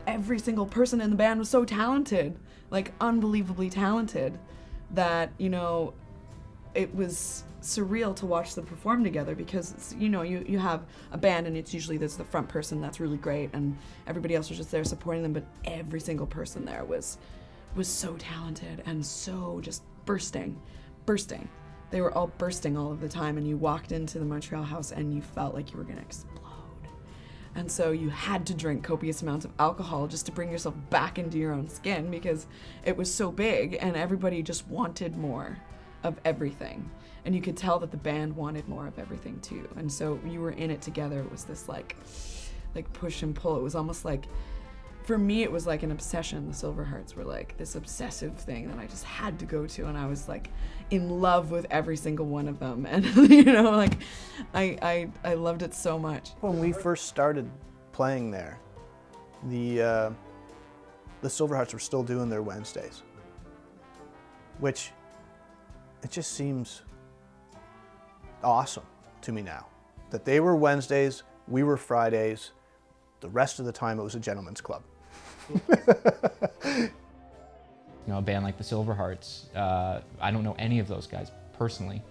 Every single person in the band was so talented, like unbelievably talented, that, you know, it was surreal to watch them perform together, because it's, you know, you have a band and it's usually there's the front person that's really great and everybody else was just there supporting them, but every single person there was so talented and so just bursting. They were all bursting all of the time, and you walked into the Montreal house and you felt like you were gonna explode. And so you had to drink copious amounts of alcohol just to bring yourself back into your own skin, because it was so big and everybody just wanted more of everything. And you could tell that the band wanted more of everything too. And so you were in it together. It was this like push and pull. It was almost like, for me, it was like an obsession. The Silverhearts were like this obsessive thing that I just had to go to, and I was like in love with every single one of them. And you know, like I loved it so much. When we first started playing there, the Silverhearts were still doing their Wednesdays, which it just seems awesome to me now. That they were Wednesdays, we were Fridays, the rest of the time it was a gentleman's club. You know, a band like the Silverhearts, I don't know any of those guys personally,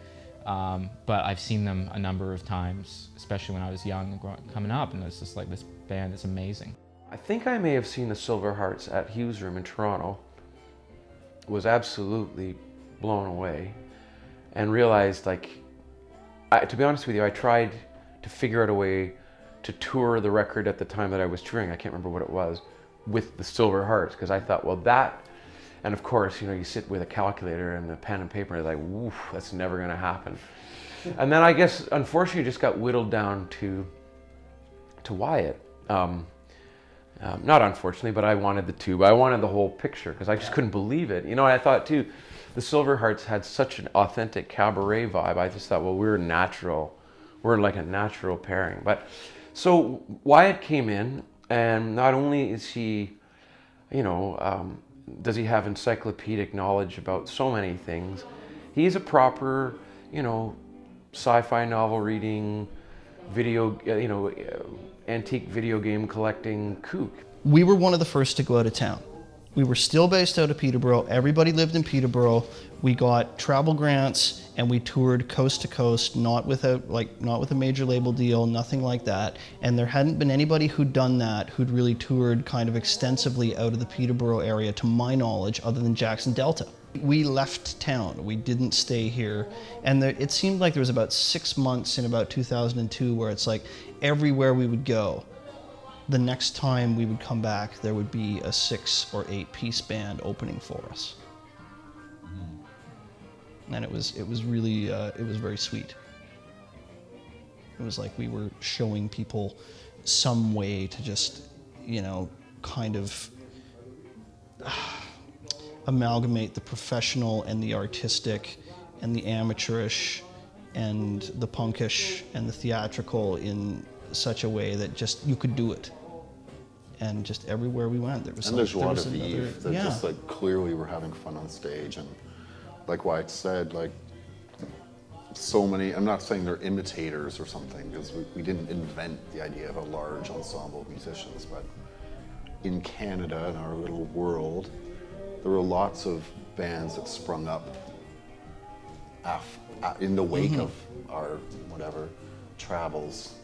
but I've seen them a number of times, especially when I was young and coming up, and it's just like this band is amazing. I think I may have seen the Silverhearts at Hughes Room in Toronto, was absolutely blown away, and realized, like, to be honest with you, I tried to figure out a way to tour the record at the time that I was touring, I can't remember what it was, with the Silverhearts, because I thought, well, that, and of course, you know, you sit with a calculator and a pen and paper, and you're like, woof, that's never gonna happen. And then I guess, unfortunately, it just got whittled down to Wyatt. Not unfortunately, but I wanted the tube. I wanted the whole picture, because I just couldn't believe it. You know, I thought too, the Silverhearts had such an authentic cabaret vibe. I just thought, well, we're natural. We're like a natural pairing. But so Wyatt came in, and not only is he, you know, does he have encyclopedic knowledge about so many things, he's a proper, you know, sci-fi novel reading, video, you know, antique video game collecting kook. We were one of the first to go out of town. We were still based out of Peterborough. Everybody lived in Peterborough. We got travel grants and we toured coast to coast, not with a major label deal, nothing like that. And there hadn't been anybody who'd done that, who'd really toured kind of extensively out of the Peterborough area, to my knowledge, other than Jackson Delta. We left town. We didn't stay here. And it seemed like there was about 6 months in about 2002 where it's like everywhere we would go, the next time we would come back, there would be a 6 or 8 piece band opening for us. And it was really, it was very sweet. It was like we were showing people some way to just, you know, kind of amalgamate the professional and the artistic and the amateurish and the punkish and the theatrical in such a way that just you could do it. And just everywhere we went, there was and there's a lot of another, Eve that just like clearly were having fun on stage, and like Wyatt said, like so many, I'm not saying they're imitators or something, because we didn't invent the idea of a large ensemble of musicians, but in Canada, in our little world, there were lots of bands that sprung up in the wake of our whatever travels.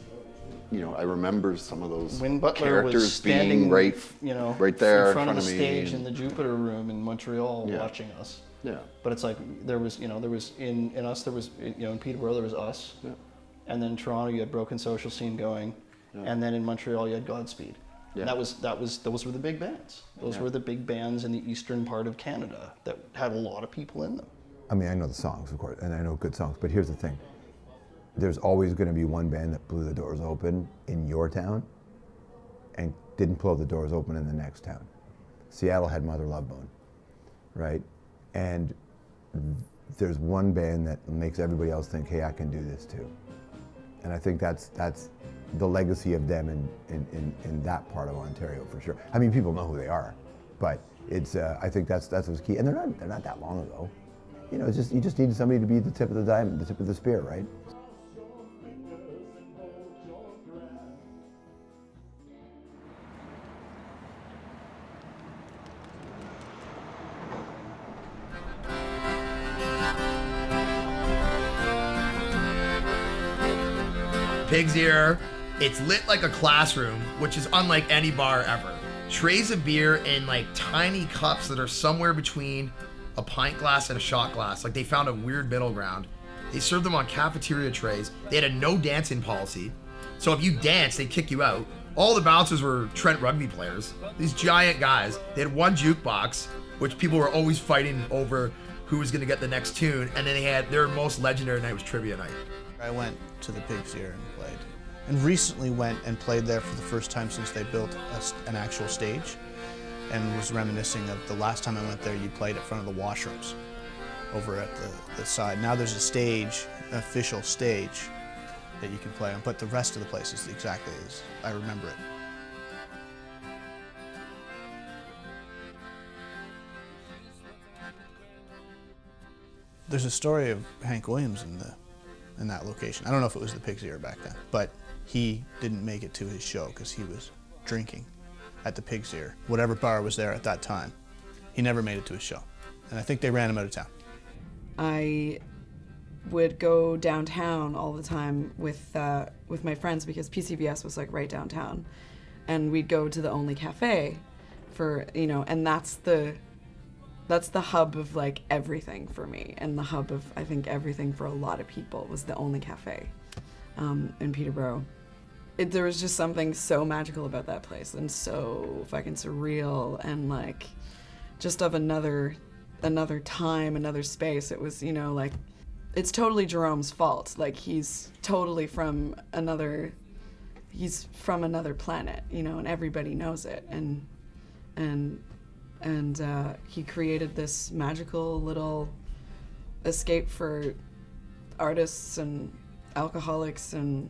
You know, I remember some of those When Butler characters was standing, being right, you know, right there in front of the me. stage in the Jupiter Room in Montreal, watching us. Yeah. But it's like there was in us there was, you know, in Peterborough there was us, and then in Toronto you had Broken Social Scene going, and then in Montreal you had Godspeed. Yeah. And those were the big bands. Those were the big bands in the eastern part of Canada that had a lot of people in them. I mean, I know the songs, of course, and I know good songs, but here's the thing. There's always going to be one band that blew the doors open in your town and didn't blow the doors open in the next town. Seattle had Mother Love Bone, right? And there's one band that makes everybody else think, hey, I can do this too. And I think that's the legacy of them in that part of Ontario for sure. I mean, people know who they are, but it's I think that's what's key. And they're not that long ago. You know, it's just you just need somebody to be the tip of the diamond, the tip of the spear, right? Pig's Ear. It's lit like a classroom, which is unlike any bar ever. Trays of beer in like tiny cups that are somewhere between a pint glass and a shot glass. Like they found a weird middle ground. They served them on cafeteria trays. They had a no dancing policy. So if you danced, they'd kick you out. All the bouncers were Trent rugby players. These giant guys. They had one jukebox, which people were always fighting over who was gonna get the next tune. And then they had their most legendary night was trivia night. I went to the Pig's Ear and played. And recently went and played there for the first time since they built an actual stage, and was reminiscing of the last time I went there, you played in front of the washrooms over at the side. Now there's a stage, an official stage that you can play on, but the rest of the place is exactly as I remember it. There's a story of Hank Williams in the in that location. I don't know if it was the Pig's Ear back then, but he didn't make it to his show because he was drinking at the Pig's Ear, whatever bar was there at that time. He never made it to his show, and I think they ran him out of town. I would go downtown all the time with my friends because PCVS was like right downtown, and we'd go to the Only Cafe for, you know, and that's the hub of like everything for me, and the hub of I think everything for a lot of people was the Only Cafe in Peterborough. There was just something so magical about that place and so fucking surreal and like just of another time, another space. It was, you know, like it's totally Jerome's fault. Like he's totally from another planet, you know, and everybody knows it. And he created this magical little escape for artists and alcoholics and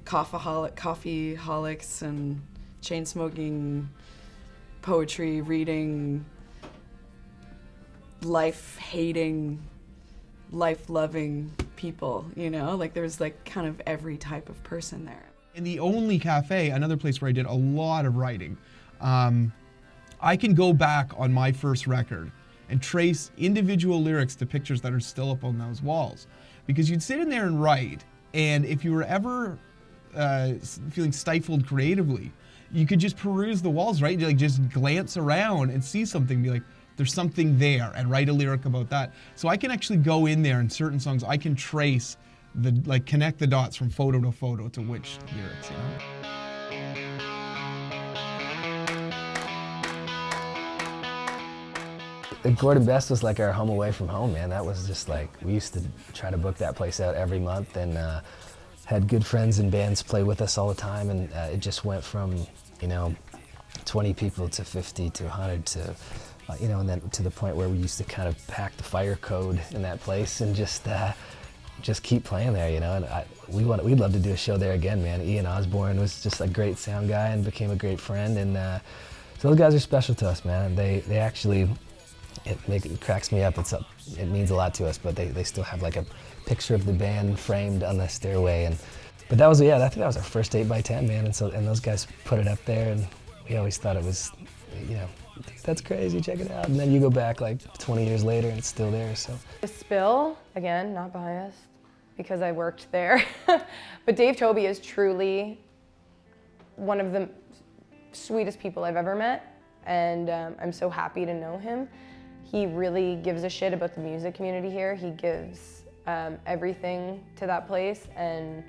coffeeholics and chain-smoking, poetry reading, life-hating, life-loving people, you know? Like there's like kind of every type of person there. In the Only Cafe, another place where I did a lot of writing, I can go back on my first record and trace individual lyrics to pictures that are still up on those walls. Because you'd sit in there and write, and if you were ever feeling stifled creatively, you could just peruse the walls, right? Like just glance around and see something, be like, there's something there, and write a lyric about that. So I can actually go in there in certain songs, I can trace connect the dots from photo to photo to which lyrics, you know? Gordon Best was like our home away from home, man. That was just like, we used to try to book that place out every month, and had good friends and bands play with us all the time, and it just went from, you know, 20 people to 50 to 100 to, you know, and then to the point where we used to kind of pack the fire code in that place and just keep playing there, you know. And we'd love to do a show there again, man. Ian Osborne was just a great sound guy and became a great friend, and so those guys are special to us, man. They actually, it cracks me up. It means a lot to us, but they still have like a picture of the band framed on the stairway, but that was, yeah, I think that was our first 8x10, man. And those guys put it up there, and we always thought it was, you know, that's crazy, check it out. And then you go back like 20 years later and it's still there, so. The Spill, again, not biased, because I worked there. But Dave Toby is truly one of the sweetest people I've ever met, and I'm so happy to know him. He really gives a shit about the music community here. He gives everything to that place and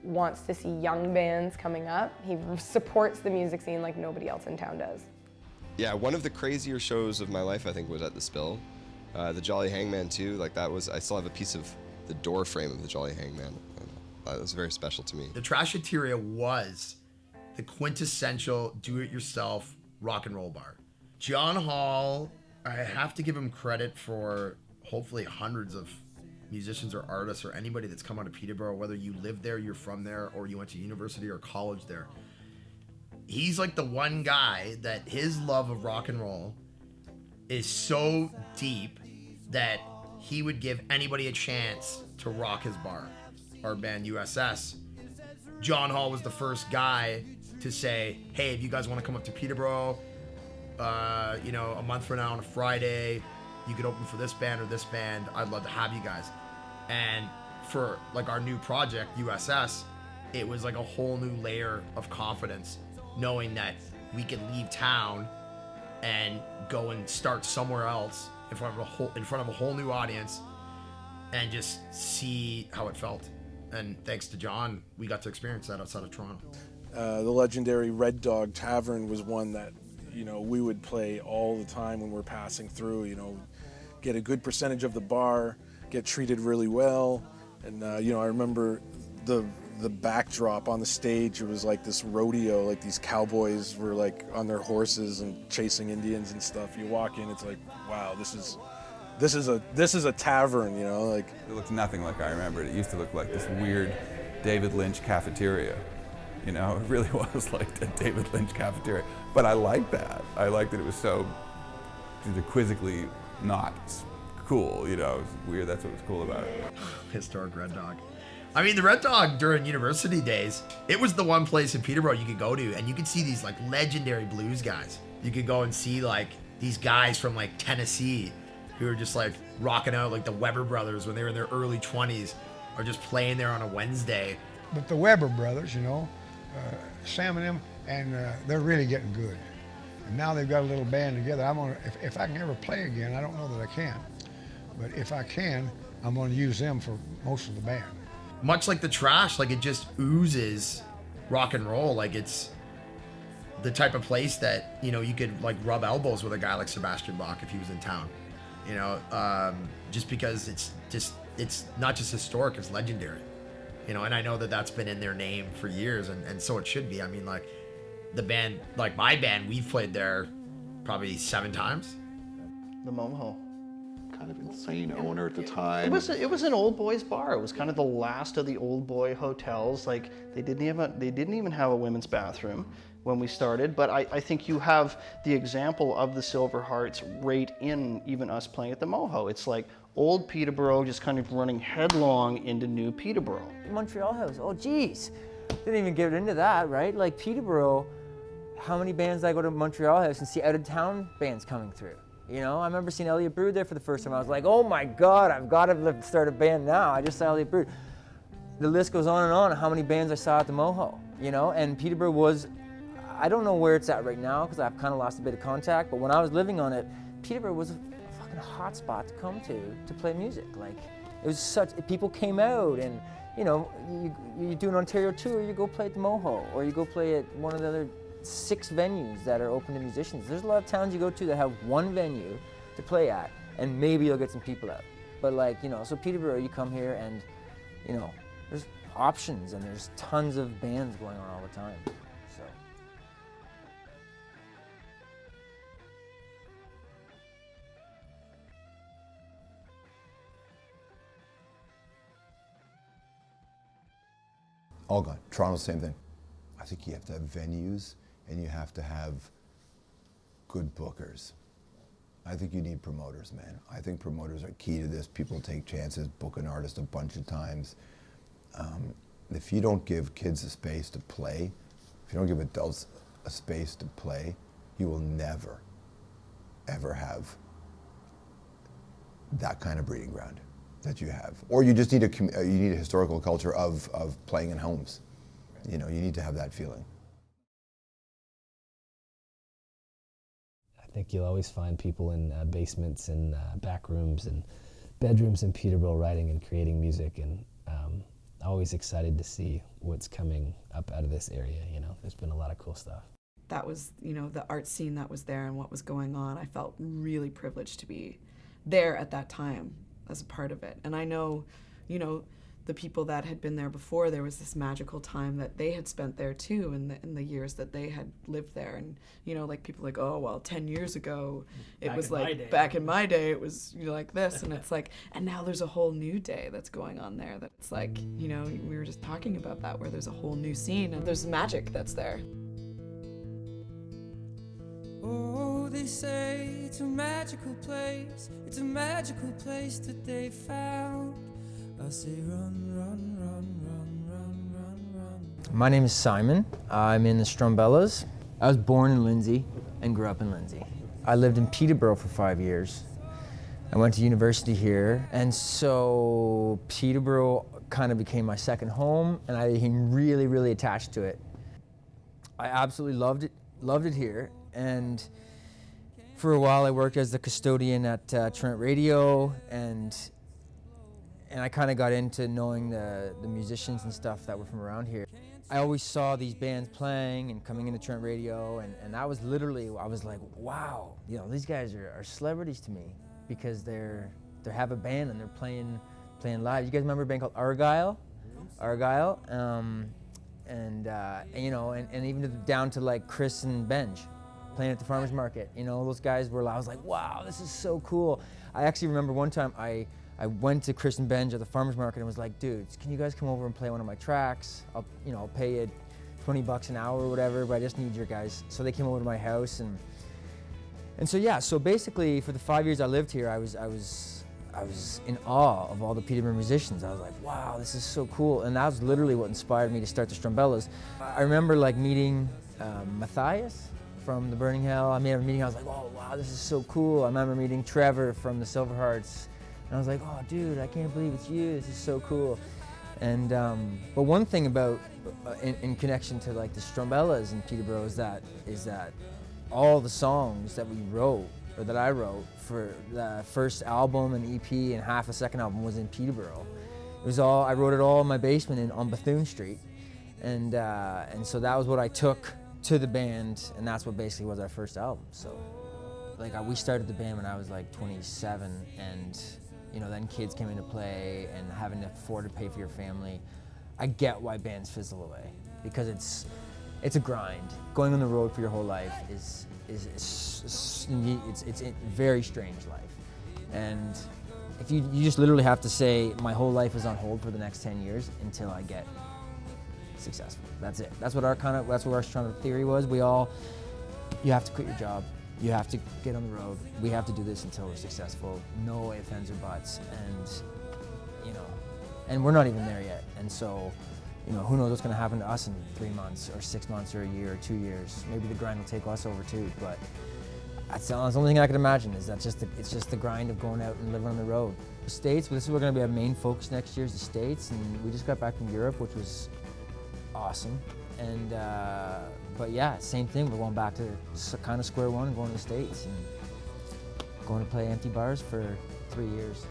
wants to see young bands coming up. He supports the music scene like nobody else in town does. Yeah, one of the crazier shows of my life, I think, was at the Spill. The Jolly Hangman too, like that was, I still have a piece of the door frame of the Jolly Hangman. That was very special to me. The Trashateria was the quintessential do-it-yourself rock and roll bar. John Hall, I have to give him credit for hopefully hundreds of musicians or artists or anybody that's come out of Peterborough, whether you live there, you're from there, or you went to university or college there. He's like the one guy that his love of rock and roll is so deep that he would give anybody a chance to rock his bar. Our band USS, John Hall was the first guy to say, hey, if you guys want to come up to Peterborough, you know, a month from now on a Friday, you could open for this band or this band, I'd love to have you guys. And for like our new project, USS, it was like a whole new layer of confidence, knowing that we could leave town and go and start somewhere else in front of a whole new audience and just see how it felt. And thanks to John, we got to experience that outside of Toronto. The legendary Red Dog Tavern was one that, you know, we would play all the time when we're passing through, you know, get a good percentage of the bar, get treated really well. And, you know, I remember the backdrop on the stage, it was like this rodeo, like these cowboys were like on their horses and chasing Indians and stuff. You walk in, it's like, wow, this is a tavern, you know, like. It looks nothing like I remembered. It used to look like this weird David Lynch cafeteria. You know, it really was like a David Lynch cafeteria. But I liked that. I liked that it was so quizzically not cool, you know, it was weird, that's what was cool about it. Historic Red Dog. I mean, the Red Dog during university days, it was the one place in Peterborough you could go to, and you could see these like legendary blues guys. You could go and see like these guys from like Tennessee who were just like rocking out, like the Weber brothers when they were in their early 20s, or just playing there on a Wednesday. But the Weber brothers, you know, Sam and them, and they're really getting good. And now they've got a little band together. I'm gonna, if I can ever play again, I don't know that I can, but if I can, I'm gonna use them for most of the band. Much like the Trash, like it just oozes rock and roll. Like it's the type of place that, you know, you could like rub elbows with a guy like Sebastian Bach if he was in town, you know, just because it's not just historic, it's legendary, you know, and I know that that's been in their name for years, and so it should be. I mean, like the band, like my band, we've played there probably 7 times. The Momo. Kind of insane owner at the time. It was an old boys bar. It was kind of the last of the old boy hotels. Like they didn't even have a women's bathroom when we started. But I think you have the example of the Silver Hearts right in even us playing at the Moho. It's like old Peterborough just kind of running headlong into new Peterborough. Montreal House, oh geez. Didn't even get into that, right? Like Peterborough, how many bands I go to Montreal House and see out of town bands coming through? You know, I remember seeing Elliot Brood there for the first time. I was like, oh my God, I've got to start a band now. I just saw Elliot Brood. The list goes on and on how many bands I saw at the Moho, you know, and Peterborough was, I don't know where it's at right now because I've kind of lost a bit of contact, but when I was living on it, Peterborough was a fucking hot spot to come to play music. Like, it was such, people came out and, you know, you do an Ontario tour, you go play at the Moho, or you go play at one of the other 6 venues that are open to musicians. There's a lot of towns you go to that have one venue to play at, and maybe you'll get some people out. But like, you know, so Peterborough, you come here and, you know, there's options and there's tons of bands going on all the time, so. All gone. Toronto, same thing. I think you have to have venues and you have to have good bookers. I think you need promoters, man. I think promoters are key to this. People take chances, book an artist a bunch of times. If you don't give kids a space to play, if you don't give adults a space to play, you will never, ever have that kind of breeding ground that you have. Or you just need a historical culture of playing in homes. You know, you need to have that feeling. I think you'll always find people in basements and back rooms and bedrooms in Peterborough writing and creating music, and always excited to see what's coming up out of this area. You know, there's been a lot of cool stuff. That was, you know, the art scene that was there and what was going on. I felt really privileged to be there at that time as a part of it. And I know, you know, the people that had been there before, there was this magical time that they had spent there too in the years that they had lived there. And, you know, like people like, oh, well, 10 years ago, it was like, back in my day, it was, you know, like this. And it's like, and now there's a whole new day that's going on there that's like, you know, we were just talking about that, where there's a whole new scene and there's magic that's there. Oh, they say it's a magical place. It's a magical place that they found. I say run, run, run, run, run, run, run. My name is Simon. I'm in the Strumbellas. I was born in Lindsay and grew up in Lindsay. I lived in Peterborough for 5 years. I went to university here, and so Peterborough kind of became my second home, and I became really, really attached to it. I absolutely loved it here, and for a while I worked as the custodian at Trent Radio, and I kind of got into knowing the musicians and stuff that were from around here. I always saw these bands playing and coming into Trent Radio, and that was literally, I was like, wow, you know, these guys are celebrities to me because they have a band and they're playing live. You guys remember a band called Argyle? And you know, and even down to like Chris and Benj playing at the farmer's market. You know, those guys were, I was like, wow, this is so cool. I actually remember one time I went to Chris and Benj at the farmer's market and was like, dudes, can you guys come over and play one of my tracks? I'll pay you $20 an hour or whatever, but I just need your guys. So they came over to my house, and so yeah, so basically for the 5 years I lived here, I was was in awe of all the Peterborough musicians. I was like, wow, this is so cool. And that was literally what inspired me to start the Strumbellas. I remember like meeting Matthias from the Burning Hell. I remember meeting, I was like, oh wow, this is so cool. I remember meeting Trevor from the Silverhearts. And I was like, oh dude, I can't believe it's you, this is so cool. And, but one thing about, in connection to like the Strumbellas in Peterborough is that all the songs that we wrote, or that I wrote for the first album and EP and half a second album was in Peterborough. It was all, I wrote it all in my basement on Bethune Street. And so that was what I took to the band, and that's what basically was our first album. So like we started the band when I was like 27, and you know, then kids came into play and having to afford to pay for your family. I get why bands fizzle away, because it's a grind. Going on the road for your whole life is it's a very strange life. And if you just literally have to say, my whole life is on hold for the next 10 years until I get successful. That's it. That's what our theory was. You have to quit your job. You have to get on the road. We have to do this until we're successful. No ifs, ands, or buts. And, you know, and we're not even there yet. And so, you know, who knows what's going to happen to us in 3 months or 6 months or a year or 2 years. Maybe the grind will take us over too, but that's the only thing I can imagine is that it's just the grind of going out and living on the road. The States, this is what's going to be our main focus next year is the States, and we just got back from Europe, which was awesome. And, but yeah, same thing, we're going back to kind of square one and going to the States and going to play empty bars for 3 years,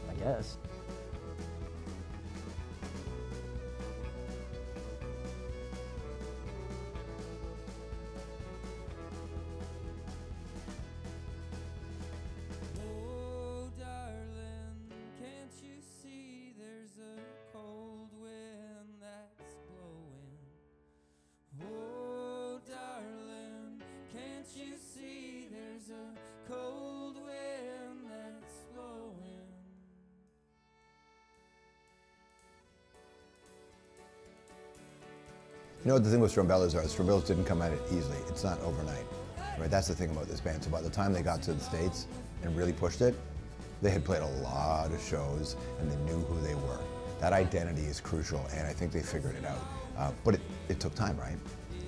I guess. You know what the thing with Strumbellas are? Strumbellas didn't come at it easily. It's not overnight, right? That's the thing about this band. So by the time they got to the States and really pushed it, they had played a lot of shows and they knew who they were. That identity is crucial, and I think they figured it out. But it took time, right?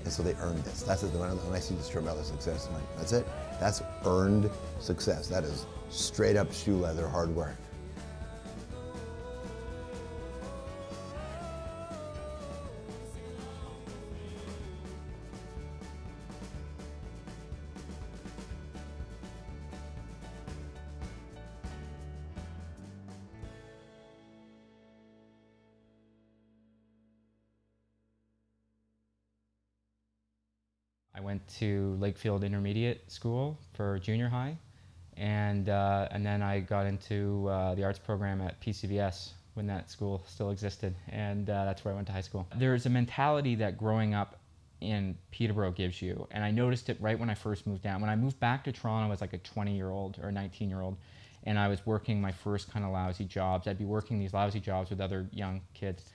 And so they earned this. That's it. When I see the Strumbellas success, I'm like, that's it. That's earned success. That is straight up shoe leather hard work. I went to Lakefield Intermediate School for junior high, and then I got into the arts program at PCVS when that school still existed, and that's where I went to high school. There's a mentality that growing up in Peterborough gives you, and I noticed it right when I first moved down. When I moved back to Toronto, I was like a 20-year-old or a 19-year-old, and I was working my first kind of lousy jobs. I'd be working these lousy jobs with other young kids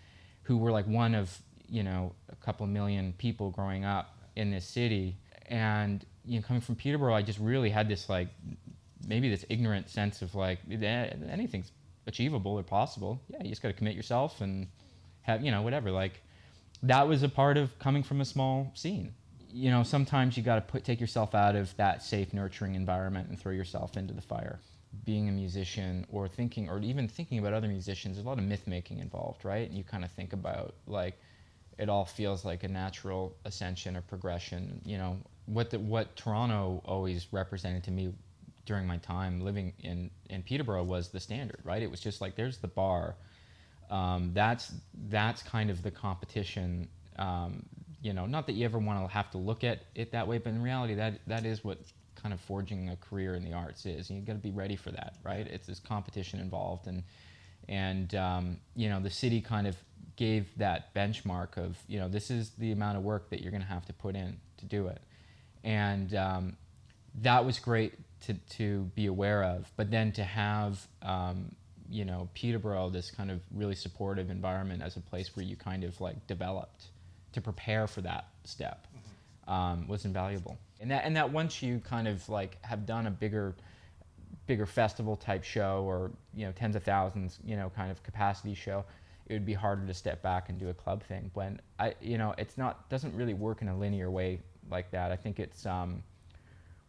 who were like one of, you know, a couple million people growing up in this city. And you know, coming from Peterborough, I just really had this like, maybe this ignorant sense of like, anything's achievable or possible. Yeah, you just got to commit yourself and have, you know, whatever. Like, that was a part of coming from a small scene. You know, sometimes you got to take yourself out of that safe, nurturing environment and throw yourself into the fire. Being a musician or even thinking about other musicians, there's a lot of myth-making involved, right? And you kind of think about like, it all feels like a natural ascension or progression. You know, what Toronto always represented to me during my time living in Peterborough was the standard, right? It was just like, there's the bar. That's kind of the competition. You know, not that you ever want to have to look at it that way, but in reality, that is what kind of forging a career in the arts is. And you got to be ready for that, right? It's this competition involved, and you know, the city kind of gave that benchmark of, you know, this is the amount of work that you're going to have to put in to do it. And that was great to be aware of. But then to have, you know, Peterborough, this kind of really supportive environment as a place where you kind of like developed to prepare for that step was invaluable. And that once you kind of like have done a bigger bigger festival type show, or tens of thousands kind of capacity show, it would be harder to step back and do a club thing. When it's not, doesn't really work in a linear way like that. I think it's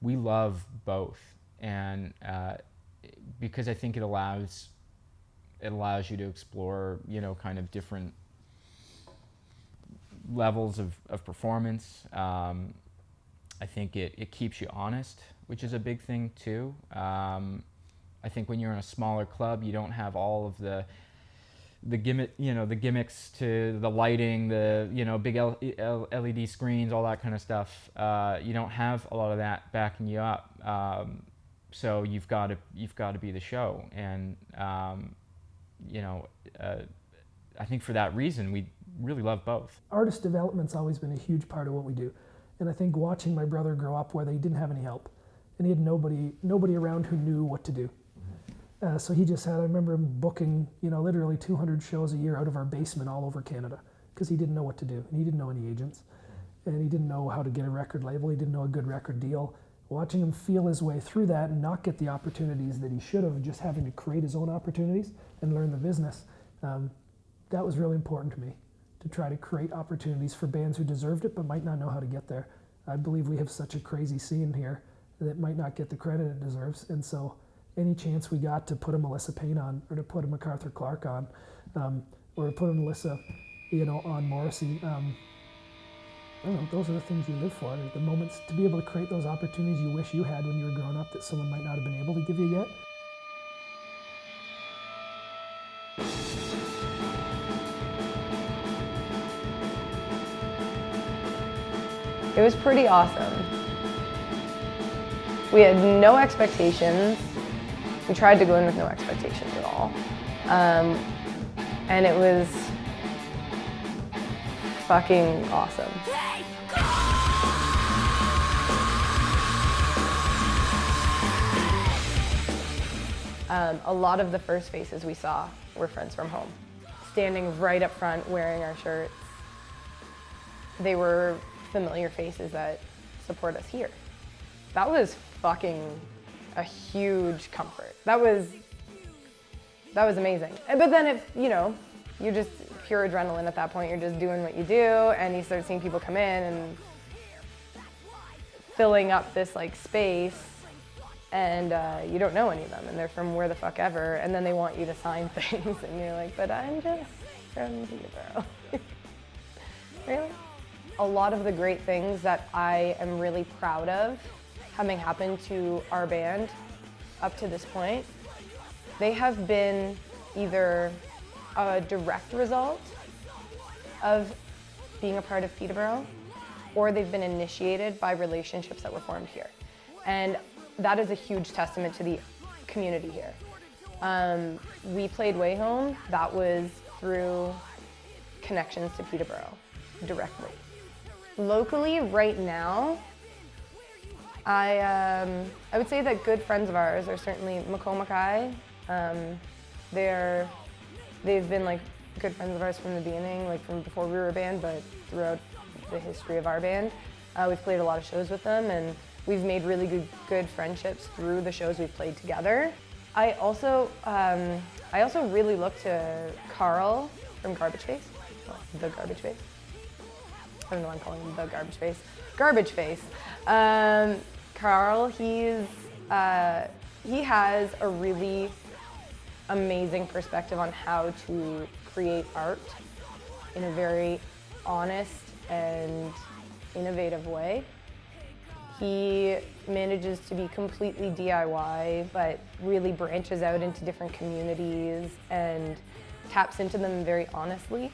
we love both, and because I think it allows you to explore kind of different levels of performance. I think it keeps you honest, which is a big thing too. I think when you're in a smaller club, you don't have all of the gimmicks to the lighting, the big LED screens, all that kind of stuff. You don't have a lot of that backing you up. So you've got to be the show, and I think for that reason we really love both. Artist development's always been a huge part of what we do, and I think watching my brother grow up where they didn't have any help, and he had nobody around who knew what to do. So he just had, I remember him booking, literally 200 shows a year out of our basement all over Canada, because he didn't know what to do, and he didn't know any agents, and he didn't know how to get a record label, he didn't know a good record deal. Watching him feel his way through that and not get the opportunities that he should have, just having to create his own opportunities and learn the business, that was really important to me, to try to create opportunities for bands who deserved it but might not know how to get there. I believe we have such a crazy scene here that might not get the credit it deserves, and so any chance we got to put a Melissa Payne on, or to put a MacArthur Clark on, or to put a Melissa, on Morrissey, I don't know, those are the things you live for, the moments to be able to create those opportunities you wish you had when you were growing up that someone might not have been able to give you yet. It was pretty awesome. We had no expectations. We tried to go in with no expectations at all. And it was fucking awesome. A lot of the first faces we saw were friends from home, standing right up front wearing our shirts. They were familiar faces that support us here. That was fucking a huge comfort. That was amazing. But then if, you're just pure adrenaline at that point, you're just doing what you do, and you start seeing people come in and filling up this space, and you don't know any of them, and they're from where the fuck ever, and then they want you to sign things, and you're like, but I'm just from Peterborough. Really? A lot of the great things that I am really proud of having happened to our band up to this point, they have been either a direct result of being a part of Peterborough, or they've been initiated by relationships that were formed here. And that is a huge testament to the community here. We played Way Home, that was through connections to Peterborough directly. Locally, right now, I would say that good friends of ours are certainly McComackey. They've been good friends of ours from the beginning, from before we were a band, but throughout the history of our band. We've played a lot of shows with them, and we've made really good friendships through the shows we've played together. I also really look to Carl from Garbage Face, well, the Garbage Face. I don't know why I'm calling him the Garbage Face. Garbage Face. Carl, he has a really amazing perspective on how to create art in a very honest and innovative way. He manages to be completely DIY, but really branches out into different communities and taps into them very honestly,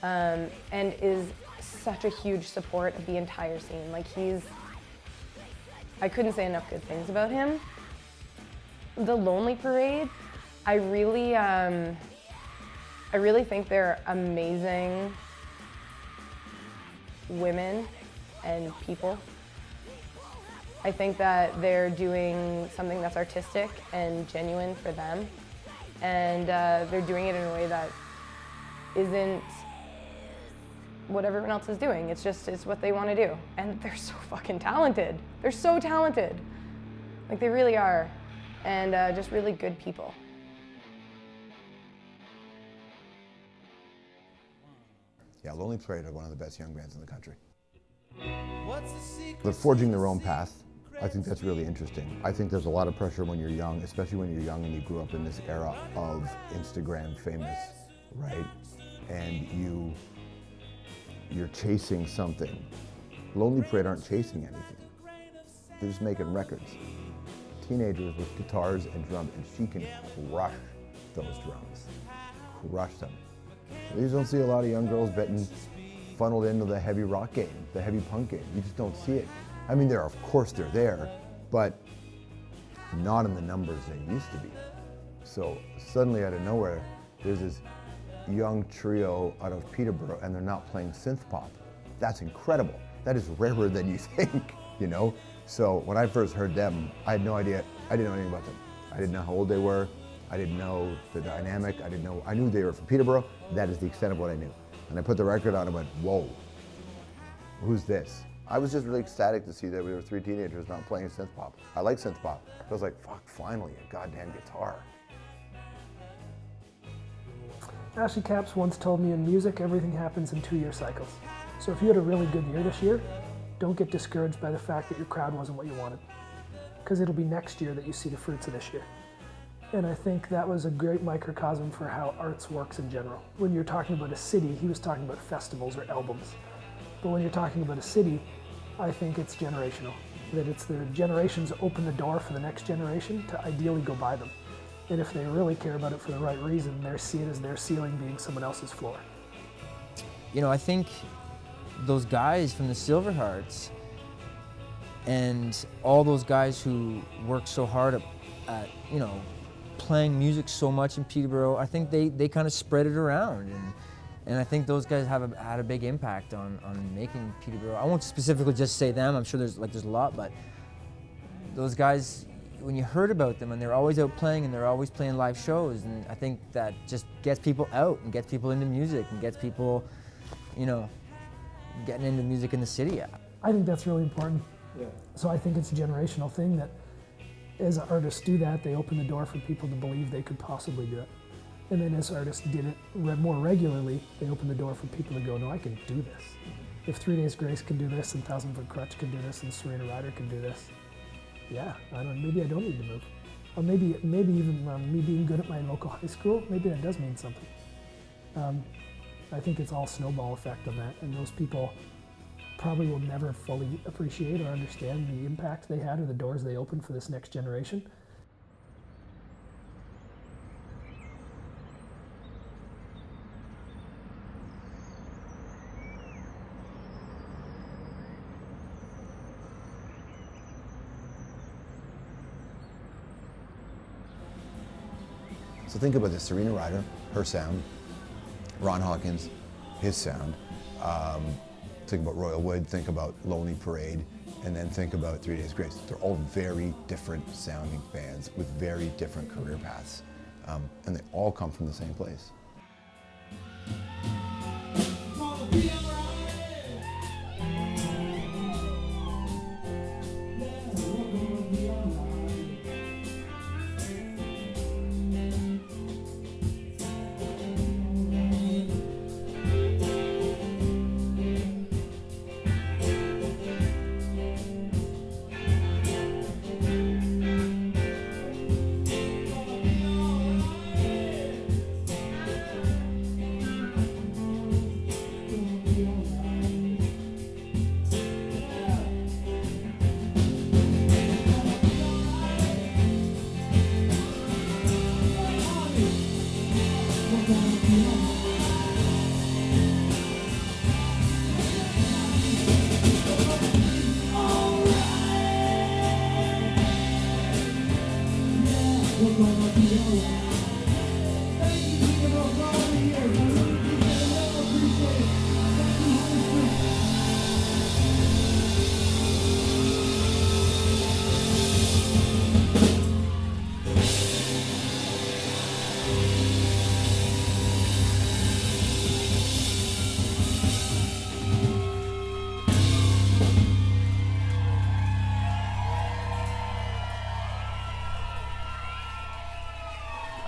and is such a huge support of the entire scene. I couldn't say enough good things about him. The Lonely Parade, I really think they're amazing women and people. I think that they're doing something that's artistic and genuine for them, and they're doing it in a way that isn't what everyone else is doing. It's what they want to do. And they're so fucking talented. They're so talented. They really are. and just really good people. Yeah, Lonely Parade are one of the best young bands in the country. They're forging their own path. I think that's really interesting. I think there's a lot of pressure when you're young, especially when you're young and you grew up in this era of Instagram famous, right? And you're chasing something. Lonely Parade aren't chasing anything. They're just making records. Teenagers with guitars and drums, and she can crush those drums. Crush them. You just don't see a lot of young girls getting funneled into the heavy rock game, the heavy punk game. You just don't see it. I mean, of course they're there, but not in the numbers they used to be. So suddenly out of nowhere, there's this young trio out of Peterborough and they're not playing synth pop. That's incredible. That is rarer than you think, you know? So when I first heard them, I had no idea, I didn't know anything about them. I didn't know how old they were. I didn't know the dynamic. I knew they were from Peterborough. That is the extent of what I knew. And I put the record on and went, whoa, who's this? I was just really ecstatic to see that we were 3 teenagers not playing synth pop. I like synth pop. I was like, fuck, finally, a goddamn guitar. Ashley Capps once told me in music, everything happens in 2-year cycles. So if you had a really good year this year, don't get discouraged by the fact that your crowd wasn't what you wanted. Because it'll be next year that you see the fruits of this year. And I think that was a great microcosm for how arts works in general. When you're talking about a city, he was talking about festivals or albums. But when you're talking about a city, I think it's generational. That it's the generations open the door for the next generation to ideally go by them. And if they really care about it for the right reason, they see it as their ceiling being someone else's floor. You know, I think those guys from the Silverhearts and all those guys who work so hard at you know, playing music so much in Peterborough, I think they kind of spread it around. And I think those guys had a big impact on making Peterborough. I won't specifically just say them, I'm sure there's a lot, but those guys, when you heard about them, and they're always out playing and they're always playing live shows, and I think that just gets people out and gets people into music and gets people, you know, getting into music in the city. I think that's really important. Yeah. So I think it's a generational thing that as artists do that, they open the door for people to believe they could possibly do it. And then as artists did it more regularly, they open the door for people to go, no, I can do this. If 3 Days Grace can do this, and 1,000 Foot Krutch can do this, and Serena Ryder can do this, yeah, maybe I don't need to move. Or maybe even me being good at my local high school, maybe that does mean something. I think it's all snowball effect on that, and those people probably will never fully appreciate or understand the impact they had or the doors they opened for this next generation. So think about this, Serena Ryder, her sound, Ron Hawkins, his sound. Think about Royal Wood, think about Lonely Parade, and then think about 3 Days Grace. They're all very different sounding bands with very different career paths. And they all come from the same place.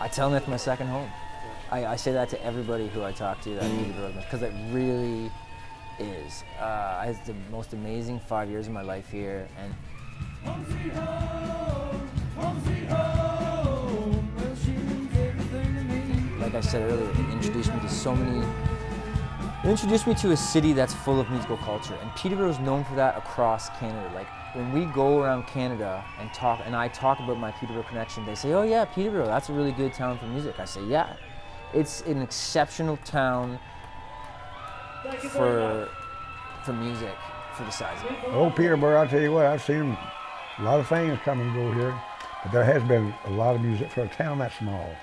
I tell them it's my second home. I say that to everybody who I talk to that Peterborough, because it really is. I had the most amazing 5 years of my life here, and like I said earlier, it introduced me to so many. It introduced me to a city that's full of musical culture, and Peterborough is known for that across Canada. Like when we go around Canada and talk, and I talk about my Peterborough connection, they say, "Oh yeah, Peterborough, that's a really good town for music." I say, "Yeah, it's an exceptional town for music, for the size of it." Oh, Peterborough, I'll tell you what, I've seen a lot of things come and go here, but there has been a lot of music for a town that small.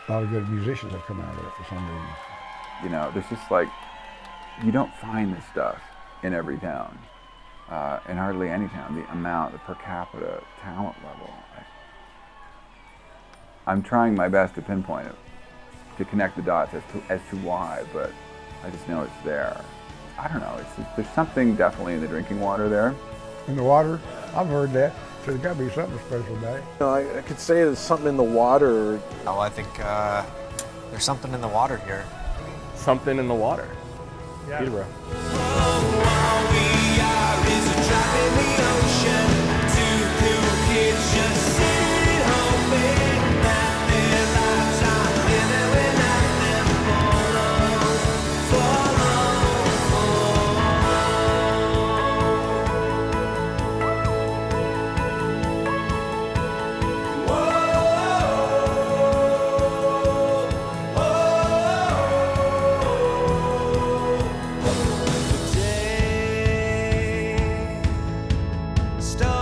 A lot of good musicians have come out of it for some reason. You know, there's just like, you don't find this stuff in every town, in hardly any town, the amount, the per capita talent level. I'm trying my best to pinpoint it, to connect the dots as to why, but I just know it's there. I don't know, there's something definitely in the drinking water there. In the water? I've heard that. So there's got to be something special about it. You know, I could say there's something in the water. Oh, I think there's something in the water here. Something in the water. Yeah. Peterborough. Stop.